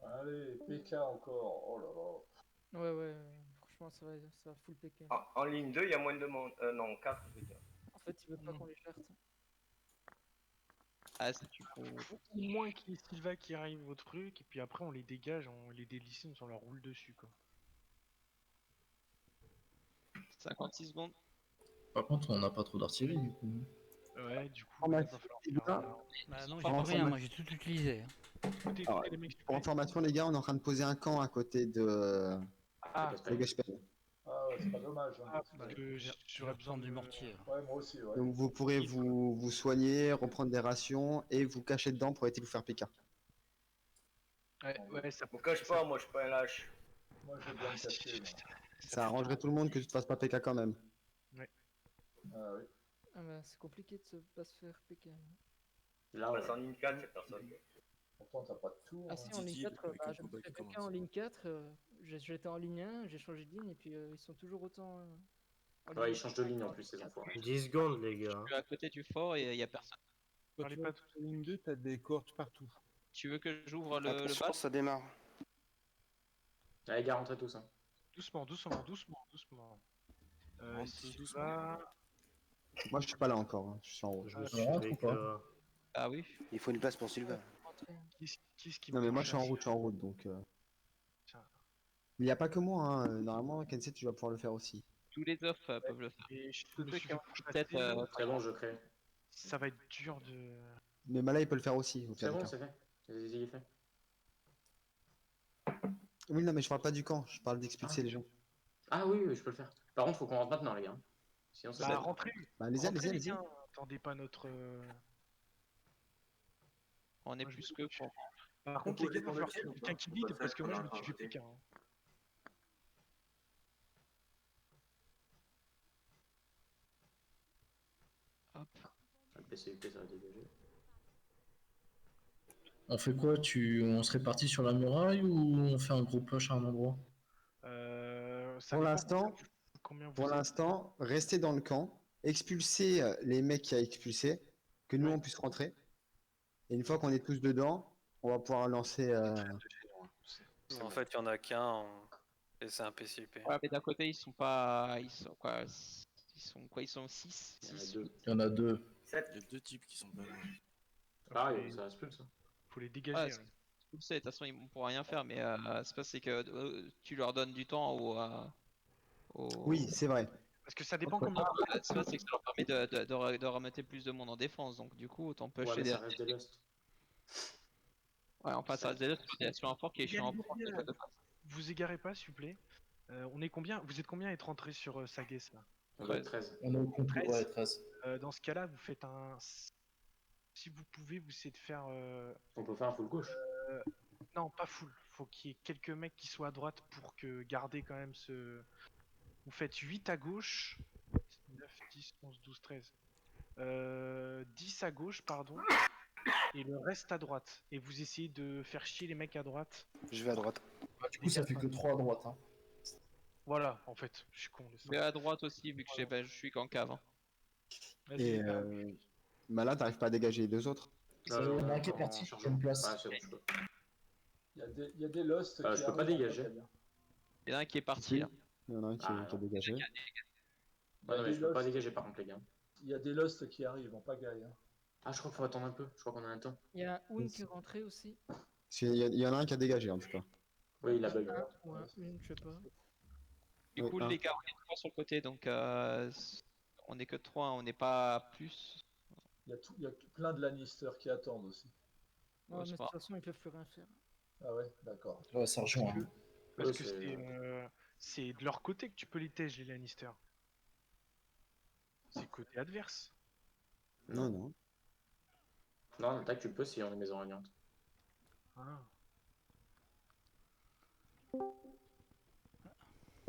Allez, PK encore. Oh là là. Ouais, franchement, ça va full PK. En ligne 2, il y a moins de monde. Non, 4, je veux dire. En fait, ils veulent pas qu'on les charte. Ah, si tu faut... Au moins qu'il y ait Sylva qui arrive au truc, et puis après on les dégage, on les délicine, on leur roule dessus quoi. 56 secondes. Par contre, on n'a pas trop d'artillerie du coup. Ouais, du coup, Formation, il va falloir les gars. Bah non, j'ai Pour pas rien, information- moi j'ai tout utilisé. hein. Alors, pour information, les gars, on est en train de poser un camp à côté de Gashpen. Ah ouais, c'est pas dommage. Hein, parce parce que- que Je vais j'aurais besoin reprendre du de mortier. Ouais, moi aussi, ouais. Donc vous pourrez vous soigner, reprendre des rations et vous cacher dedans pour éviter de vous faire PK. Ouais, ça Me cache pas, moi je suis pas un lâche. Moi, je vais bien me cacher. moi. Ça arrangerait tout le monde que tu te fasses pas PK quand même. Ah oui. Ah bah, c'est compliqué de se pas se faire PK. Là, Passe en ligne 4, y'a personne. Pourtant, t'as pas de tour. Ah hein. si, en ligne 4, bah, je me fais PK en ligne 4, j'étais en ligne 1, j'ai changé de ligne et puis ils sont toujours autant. En Ouais, ligne ils changent de ligne en plus, ces enfants. 10 secondes, les gars. Je suis à côté du fort et y a personne. Quand tu vas sur ligne 2, t'as des cohortes partout. Tu veux que j'ouvre le Attention, bas? ça démarre. Allez, gars, rentrez tous. Hein. Doucement. Sylva... Moi je suis pas là encore, hein. Je suis en haut. Je me suis suis fait fait que... Ah oui. Il faut une place pour Sylvain. Qu'est-ce qui Non mais me moi je prend suis en route donc. Mais il n'y a pas que moi, hein. Normalement Kenset tu vas pouvoir le faire aussi. Tous les offs peuvent le faire. Et je Tous me ceux suis qui ont fait peut-être. chasser. C'est bon, je crée. Ça va être dur de... Mais Mala il peut le faire aussi. au C'est pire des bon, cas. c'est fait. Vas-y, il est fait. Oui non mais je parle pas du camp, je parle d'expulser les gens. Ah oui, oui, je peux le faire. Par contre, faut qu'on rentre maintenant, les gars. Sinon, ça Bah va être- rentrez. Bah allez-y, Rentrez, allez-y, les allez-y. gars, attendez pas notre... On est plus que pour. Par contre les gars, il va falloir qu'il y ait quelqu'un qui lead parce que moi je me suis fait PK. hein. Hop. Le PCUP, ça va dégager. On fait quoi? On serait parti sur la muraille ou on fait un gros push à un endroit? Ça Pour dépend l'instant, combien vous pour êtes. l'instant, restez dans le camp, expulsez les mecs qui a expulsé, que nous on puisse rentrer. Et une fois qu'on est tous dedans, on va pouvoir lancer. En fait, il y en a qu'un et c'est un PCUP. Ouais, mais d'un côté, ils sont pas. Ils sont quoi? Ils sont quoi? Ils sont 6. Il y en a deux. Il y en a deux. Il y a deux types qui sont pas loin. Pareil, ça reste plus ça. Faut les dégager. Ouais, de toute façon, ils ne pourront rien faire, mais c'est que tu leur donnes du temps aux... Oui, c'est vrai. Parce que ça dépend comment. C'est que ça leur permet de remettre plus de monde en défense, donc du coup, autant Ouais, pusher mais des. ça reste des lusts. Ouais, on passe à des sur un fort qui est chiant. Vous égarez pas, s'il vous plaît. On est combien? Vous êtes combien à être rentré sur Sages là? On doit être 13. On est au complet, 13. ouais, 13. Dans ce cas-là, vous faites un. Si vous pouvez, vous essayez de faire. On peut faire un full gauche. Non, pas full. Faut qu'il y ait quelques mecs qui soient à droite pour que garder quand même ce. Vous faites 8 à gauche. 9, 10, 11, 12, 13. 10 à gauche, pardon. Et le reste à droite. Et vous essayez de faire chier les mecs à droite. Je vais à droite. Du coup, ça fait que 3 à droite. Hein. Voilà, en fait. Je suis con. Je vais à droite aussi, vu que je suis qu'en cave. Hein. Et Mala, t'arrives pas à dégager les deux autres? Il y en a un qui est parti, j'ai une place. Ah, c'est bon, je peux. Il y a des lost Je peux pas dégager. Il y en a un qui est parti là. Il y en a un qui a dégagé. Ouais, non, mais je peux pas dégager par contre, les gars. Il y a des lost qui arrivent en pagaille. Hein. Ah, je crois qu'il faut attendre un peu. Je crois qu'on a un temps. Il y a Un qui est rentré aussi. Il y en a un qui a dégagé en tout cas. Oui, il a bug. Ou une, je sais pas. Du coup, les gars, on est 3 sur le côté, donc on est que 3, on n'est pas plus. Il y a plein de Lannister qui attendent aussi. Ouais, mais de toute façon, ils peuvent plus rien faire. Ah ouais, d'accord. Ouais, ça rejoint. Hein. Parce que c'est de leur côté que tu peux les tège, les Lannister. C'est côté adverse. Non, non. Non, en attaque, tu peux si on est maison régnante. Ah.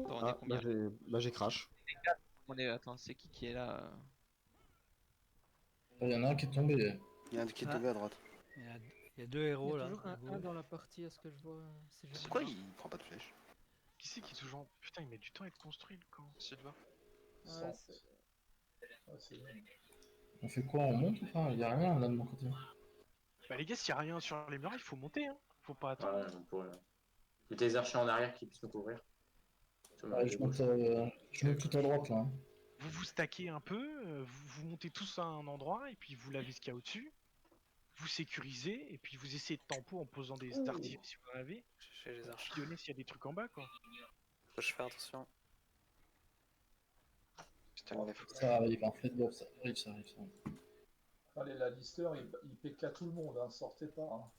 Attends, on est combien? Bah j'ai crash. Attends, c'est qui est là? Il y en a un qui est tombé. Il y en a un qui est tombé à droite. Il y a deux héros Il y a là. toujours un dans la partie, à ce que je vois. C'est quoi, il prend pas de flèche? Qui c'est qui est toujours. Putain, il met du temps à être construit le camp. Sylvain. Ouais, On fait quoi? On monte? Enfin, il y a rien là de mon côté. Bah les gars, s'il y a rien sur les murs, il faut monter. Hein. Faut pas attendre. Ouais, on pourrait. Mettez les archers en arrière qui puissent nous couvrir. Ouais, je monte tout à droite là. Hein. Vous vous stackez un peu, vous montez tous à un endroit et puis vous lavez ce qu'il y a au-dessus. vous sécurisez, et puis vous essayez de tempo en posant des artilleries si vous en avez. J'ai les archers. Pionner s'il y a des trucs en bas, quoi. Faut que je fais attention. Ça arrive, en fait, bon, ça arrive, ça arrive. Ça arrive. Enfin, les Lannister, ils PK tout le monde, hein, sortez pas. Hein.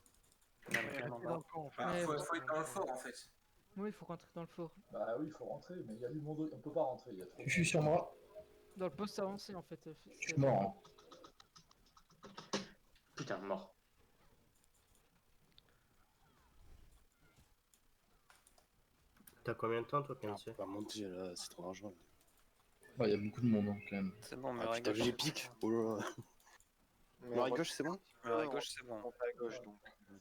Restez dans le camp, en fait. Bah, faut être dans le fort en fait. Oui, il faut rentrer dans le fort. Bah oui, il faut rentrer, mais il y a du monde, on peut pas rentrer. Il y a trop Je suis sur moi. Dans le poste avancé, en fait. Je suis mort. Hein. Putain, mort. T'as combien de temps, toi, PNC? Pas monter là, c'est trop dangereux. Bah, il y a beaucoup de monde, hein, quand même. C'est bon, mais T'as vu les pics? Oh là là. Mur gauche, c'est bon? Mur à gauche, c'est bon. À gauche, donc.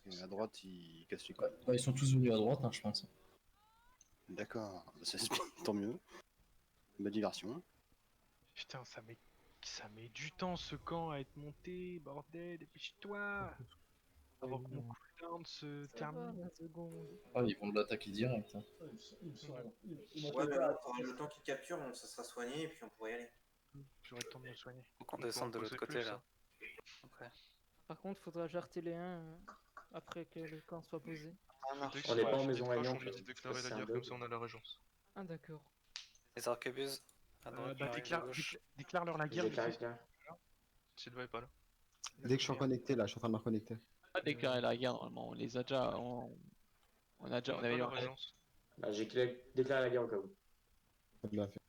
Ok, à droite, ils cassent les couilles. Bah, ils sont tous venus à droite, hein, je pense. D'accord, tant mieux. Bonne diversion. Putain, ça met du temps ce camp à être monté, bordel, dépêche-toi avant que mon cooldown se termine. Ah, ils vont l'attaquer direct. Hein. Ouais, mais bon, le temps qu'ils capturent, ça sera soigné et puis on pourrait y aller. J'aurais le temps de me soigner. Faut qu'on descende de l'autre côté là. Après. Par contre, faudra jarter les 1 après que le camp soit posé. On n'est pas en maison On gagnante. lui dit de déclarer la guerre, comme ça on a la régence. Ah, d'accord. Les arquebuses. À droite, Bah, à gauche. déclare-leur la guerre. Sylvain est pas là. Dès que je suis reconnecté, là, je suis en train de me reconnecter. Pas déclarer la guerre normalement, on les a déjà. On avait eu la un. régence. Bah, j'ai déclaré la guerre au cas où. Bien fait.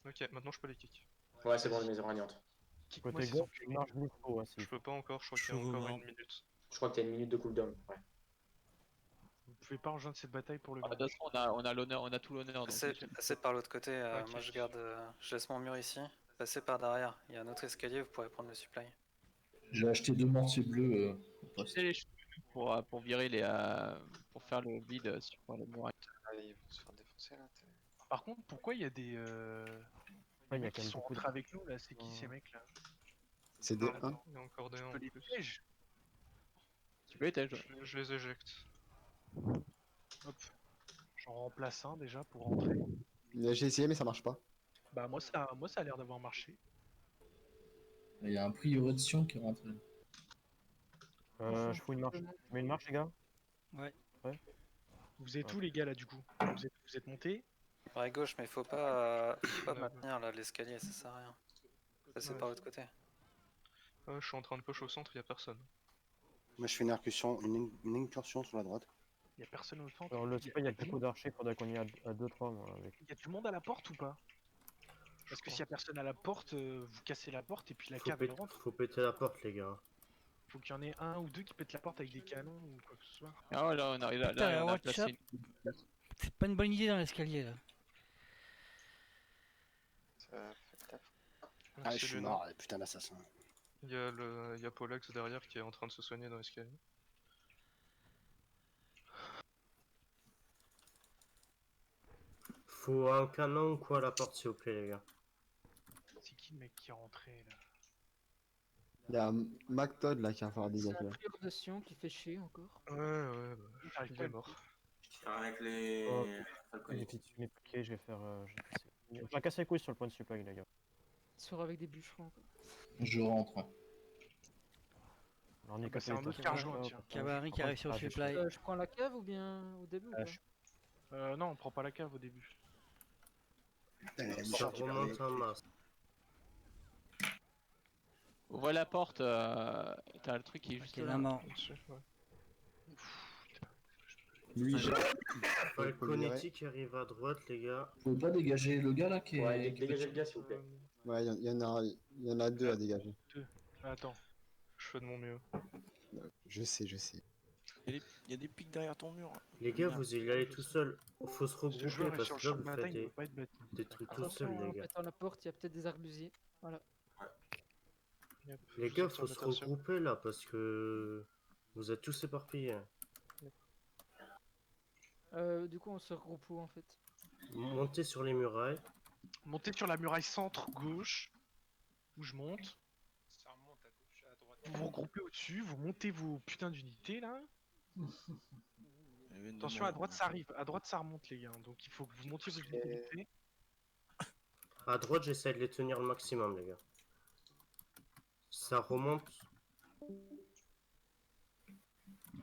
Ok, maintenant je peux les kick. Ouais, c'est bon, les maisons gagnantes. Côté gauche, il marche beaucoup aussi. Je peux pas encore, je crois qu'il y a encore une minute. Je crois que t'as une minute de cooldown. Ouais. Vous pouvez pas rejoindre cette bataille pour le De moment. toute façon, on a l'honneur, on a tout l'honneur. Passez par l'autre côté, Ok. moi je garde. Je laisse mon mur ici. Passez par derrière, il y a un autre escalier, vous pourrez prendre le supply. J'ai acheté 2 mortiers bleus. C'est les cheveux pour virer les. Pour faire le vide sur les murailles. Allez, ils vont se faire défoncer là. Par contre, pourquoi il y a des Ouais, il y a mecs quand qui même sont beaucoup de- rentrés avec nous là? C'est qui ces mecs là? C'est des 1. Il y a encore des 1 en peux les plus. pièges. Tu peux éteindre. Je les éjecte. Hop. J'en remplace un déjà pour rentrer. J'ai essayé, mais ça marche pas. Bah moi ça a l'air d'avoir marché. Il y a un priori de Sion qui est rentré. Je fous une marche. Je mets une marche, les gars? Ouais. Ouais. Vous êtes où les gars là du coup? Vous êtes montés? À gauche, mais faut pas maintenir là l'escalier, ça sert à rien. Passez par l'autre côté. Je suis en train de push au centre, il y a personne. Moi, je fais une incursion, une incursion sur la droite. Il y a personne au centre. Alors, le spy, il y a beaucoup d'archers, faudrait qu'on y aille à 2-3 moi avec. Il y a du monde à la porte ou pas? Parce que s'il y a personne à la porte, vous cassez la porte et puis la cave elle rentre. Faut péter la porte, les gars. Faut qu'il y en ait un ou deux qui pètent la porte avec des canons ou quoi que ce soit. Ah ouais, là on arrive Putain, là, on a watch placé up. C'est pas une bonne idée dans l'escalier là. Ah, je C'est suis le mort, putain d'assassin. Il y a Polex derrière qui est en train de se soigner dans l'escalier. Faut un canon ou quoi à la porte, s'il vous plaît, les gars. C'est qui le mec qui est rentré là? Il y a MacTodd là qui va falloir C'est dégager. un prieur de Sion qui fait chier encore. Ouais, bah, il est mort. Avec les. Oh, les petites unités piquées, je vais faire. Je vais casser les couilles sur le point de supply, les gars. Il sort avec des bûcherons. Quoi. Je rentre. Hein. Alors, on est C'est un autre cargeant, tiens. Cavalerie qui arrive sur le supply. Je prends la cave ou bien au début ou pas? Non, on prend pas la cave au début. Ça remonte en masse. Ouvre la porte, t'as le truc qui est juste là. Maman. Lui, j'ai. Falconetti qui arrive à droite, les gars. Vous pouvez pas dégager le gars là qui est. Ouais, dégagez le gars, s'il vous plaît. Ouais, il y en a 2 à dégager. Attends. Je fais de mon mieux. Je sais. Il y a des pics derrière ton mur. Les gars, vous y allez tout seul. Faut se Ce regrouper joueur est parce sur que là, le champ de vous bataille, il faites peut pas être bête. des trucs tout seul, Attention, en les gars. pétant la porte, il y a peut-être des arbusiers. Voilà. Les gars, faut se regrouper là parce que vous êtes tous éparpillés. Du coup, on se regroupe où en fait? Montez sur les murailles. Montez sur la muraille centre gauche, où je monte. Ça remonte à gauche, à droite. Vous vous regroupez au-dessus, vous montez vos putains d'unités là. Attention, à droite ça arrive, à droite ça remonte les gars, donc il faut que vous montiez vos unités. À droite, j'essaie de les tenir le maximum, les gars. Ça remonte.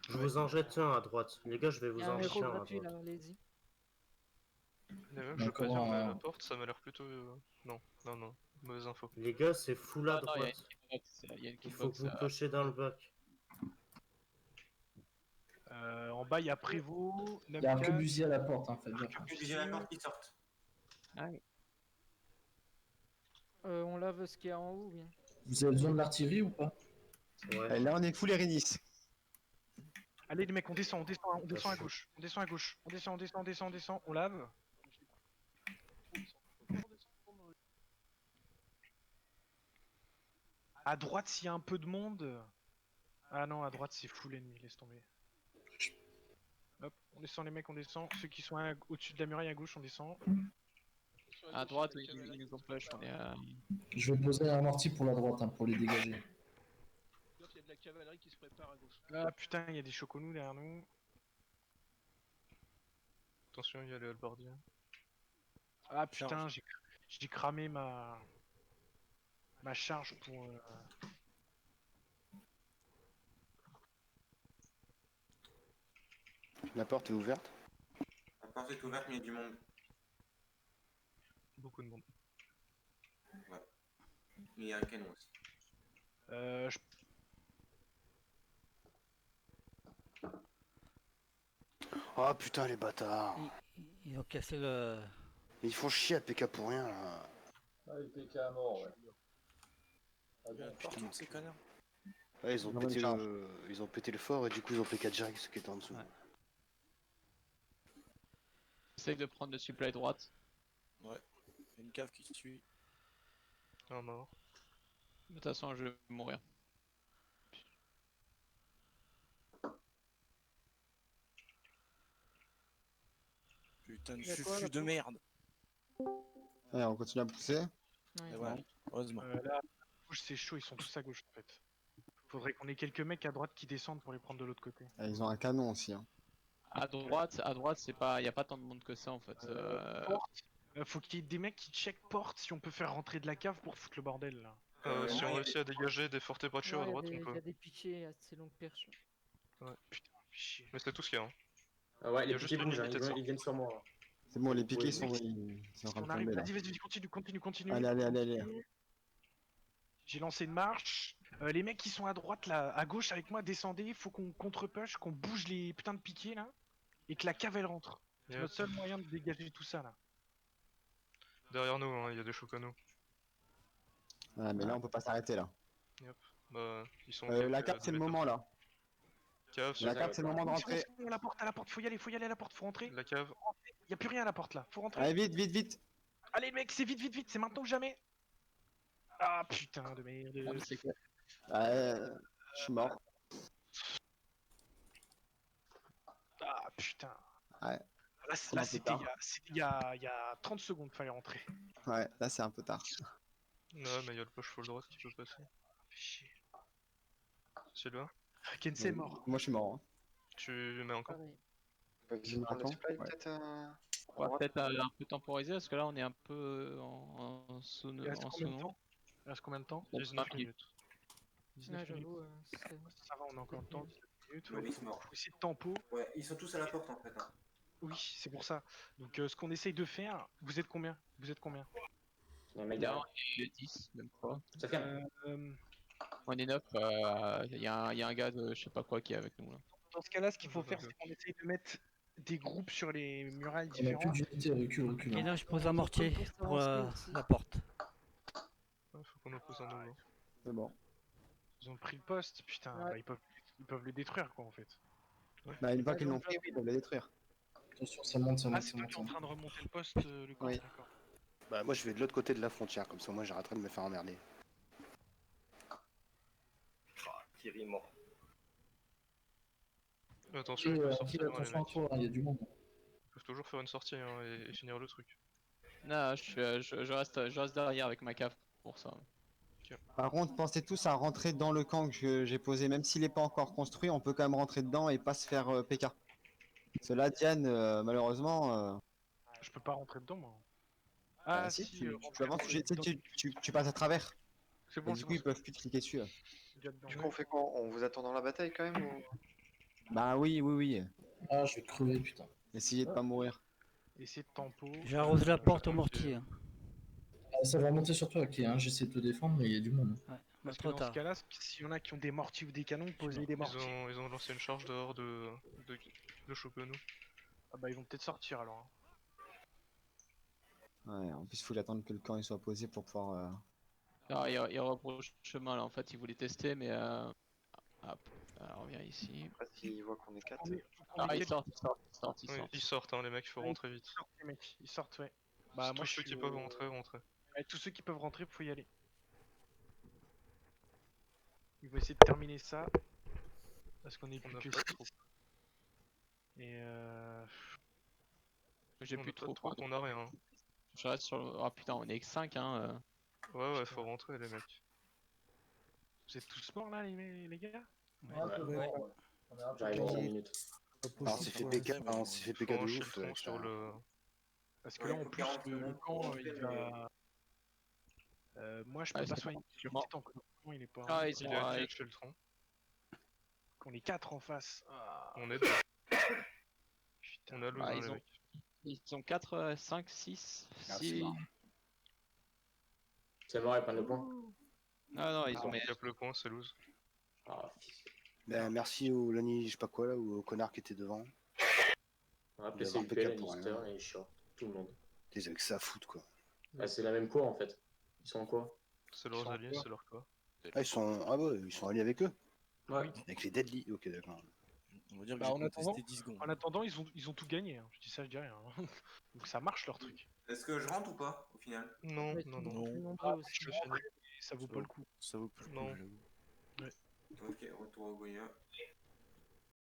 Je vous en jette un à droite. Les gars, je vais Il vous y a en un jeter héros un à gratuit droite. là, allez-y. D'ailleurs, je veux pas dire la porte, ça m'a l'air plutôt. Non, non, non, mauvaise info. Les gars, c'est full à Non, non, il y a droite. une kickbox, il y a une Il faut que kickbox, vous pushez dans le bac. En bas, il y a Prévost, Il y a un Namka, arquebusier à la porte, hein, faites gaffe. Fusil à la porte qui sortent. Ah oui. On lave ce qu'il y a en haut ou bien? Vous avez besoin de l'artillerie ou pas? Ouais. Là, on est full Erénis. Allez les mecs, on descend à gauche, on descend à gauche, on descend, on lave. À droite, s'il y a un peu de monde. Ah non, à droite, c'est full ennemi, laisse tomber. Hop, on descend les mecs, on descend. Ceux qui sont au-dessus de la muraille à gauche, on descend. À droite, ils nous ont flash, on est à... Je vais poser un mortier pour la droite, hein, pour les dégager. Il y a de la cavalerie qui se prépare à gauche. Ah putain, il y a des choconous derrière nous. Attention, il y a le halbardien. Ah putain, j'ai cramé ma charge pour... La porte est ouverte. La porte est ouverte, mais il y a du monde. Beaucoup de monde. Ouais. Il y a un canon aussi. Oh putain, les bâtards. Ils ont cassé le... Ils font chier à PK pour rien là. Ah, il PK à mort, ouais. Ah, bon, Putain, ces connards. Ouais, ils ont pété le fort et du coup ils ont PK direct ce qui était en dessous. Ouais. Essaye de prendre le supply droite. Ouais. Il y a une cave qui suit. Un mort. De toute façon, je vais mourir. Putain de Il y a quoi, fufu là, de pour- merde. Ouais, on continue à pousser. Ouais. Et voilà, heureusement. Là, à gauche, c'est chaud, ils sont tous à gauche en fait. Faudrait qu'on ait quelques mecs à droite qui descendent pour les prendre de l'autre côté. Ah, ils ont un canon aussi. Hein. À droite, c'est pas, y a pas tant de monde que ça en fait. Porte. Faut qu'il y ait des mecs qui check porte si on peut faire rentrer de la cave pour foutre le bordel là. Si on réussit à dégager des fortes brachio à droite, on Il y peut. a des piquets à ces longues perches. Ouais. Putain, chier. Mais c'est tout ce qu'il y a. Hein. Ah ouais, Il y les a juste piquets une bougent, unité de ils viennent sur moi. C'est bon, les piquets Oui, sont, oui. ils sont en train On de arrive, tomber là. vas-y, continue. Allez. J'ai lancé une marche. Les mecs qui sont à droite là, à gauche avec moi, descendez, faut qu'on contre-push, qu'on bouge les putains de piquets là, et que la cave elle rentre. C'est Yep. notre seul moyen de dégager tout ça là. Derrière nous, hein, il y a des choconos. Ouais, mais là on peut pas s'arrêter là. Yep. Bah, ils sont. La cave c'est le moment là. Cave, La cave c'est le moment de rentrer. C'est bon, à la porte, faut y aller à la porte, faut rentrer. La cave. Y a plus rien à la porte là, faut rentrer. Allez, vite. Allez mec, c'est vite, c'est maintenant ou jamais. Ah putain de merde. Je suis mort. Ah putain. Ouais. Là c'était il y a 30 secondes qu'il fallait rentrer. Ouais, là c'est un peu tard. Ouais, mais il y a le push full droite qui peut passer. Fais chier. Sylvain, Kensei est mort. Moi je suis mort. Hein. tu mets encore. Je me raconte. Ouais. On va peut-être un peu temporiser parce que là on est un peu en sous Il reste combien de temps 19 minutes. 19 Ouais, minutes. j'avoue, Ça va, on a encore le temps. 19 minutes. Ouais, ils sont Faut morts. essayer de tempo. Ouais, ils sont tous à la porte en fait. Hein. Oui, c'est pour ça. Donc ce qu'on essaye de faire, vous êtes combien? Il y a un mec Il y a derrière. 10, même pas. Ça fait On est 9, il y a un gars de je sais pas quoi qui est avec nous là. Dans ce cas-là, ce qu'il faut faire, c'est qu'on essaye de mettre des groupes sur les murailles Il n'y a plus différents. d'unité, recule. Et là, je pose un mortier pour la porte. Ouais, faut qu'on en pose un nouveau. C'est bon. Ils ont pris le poste, putain, Ouais. bah, ils peuvent le détruire quoi en fait. Bah, une fois qu'ils l'ont pris, oui, ils peuvent les détruire. Attention, ça monte. Ah, c'est toi qui es en train de remonter le poste, le camp, Oui. d'accord. Bah moi je vais de l'autre côté de la frontière, comme ça moi j'arrêterai de me faire emmerder. Thierry est mort. Attention, ils peuvent sortir devant les Attention à mecs. toi, il y a du monde. Ils peuvent toujours faire une sortie hein, et finir le truc. Non, je reste derrière avec ma cave pour ça. Par contre, pensez tous à rentrer dans le camp que j'ai posé. Même s'il n'est pas encore construit, on peut quand même rentrer dedans et pas se faire PK. Cela, Diane, malheureusement. Je peux pas rentrer dedans moi. Ah, si, tu avances, tu passes à travers. C'est bon, Et du coup, ils peuvent plus te cliquer dessus. Du coup, on fait quoi? On vous attend dans la bataille quand même ou... Bah oui, oui, oui. Ah, je vais crever, putain. Essayez de pas mourir. Essayez de tempo. J'arrose la porte au mortier. Ah, ça va monter sur toi, ok, hein, j'essaie de te défendre, mais il y a du monde. Ouais, Parce que trop dans tard. ce cas-là, s'il y en a qui ont des mortiers ou des canons, posez des mortiers. Ils ont lancé une charge dehors de Choconou. Ah bah ils vont peut-être sortir alors. Ouais, en plus, il faut attendre que le camp il soit posé pour pouvoir. Alors, il reproche le chemin là, en fait, il voulait tester, mais. Hop, alors on revient ici. Après, s'ils voient qu'on est 4. Ah, ils sortent. Oui, ils sortent, hein, les mecs, il faut rentrer vite. Ils sortent, les mecs, ils sortent, ouais. Bah moi Tous je ceux suis qui peuvent rentrer, rentrer. Ouais, tous ceux qui peuvent rentrer, faut y aller. Il faut essayer de terminer ça. Parce qu'on est plus que 6. Et J'ai plus trop. On a rien. Je reste sur le. Ah putain, on est que 5 hein. Ouais, faut rentrer les mecs. Vous êtes tous morts là, les gars? Ouais. J'arrive dans 5 minutes. Alors, c'est fait PK, on s'est fait PK de ouf. Sur le... Parce que là, en plus, le camp, il va... moi, je peux pas soigner. Je suis tant que le camp, il est pas... Ah, il est actif chez le tronc. On est 4 en face. On est deux. On a le les mecs. Ils sont 4, 5, 6, Ah, 6... C'est mort, ils prennent le point. Non, ils ont... On tape le point, c'est loose. Ben, merci au Lani, je sais pas quoi là, ou au connard qui était devant. On va appeler c'est UP, Lannister et Short, tout le monde. Ils avaient que ça à foutre quoi. Ah, c'est la même cour en fait. Ils sont en quoi? C'est leurs alliés, c'est leur quoi. Ah, ils sont... Ah ouais, ils sont alliés avec eux. Ouais. Avec les Deadly, ok d'accord. On va dire que Bah, j'ai contesté 10 secondes. en attendant, ils ont tout gagné. Hein. Je dis ça, je dis rien. Hein. Donc ça marche leur truc. Est-ce que je rentre ou pas au final? Non. Je le fais, ça vaut pas le coup. Ça vaut plus le coup, Non. j'avoue. Ouais. Ok, retour au Goya.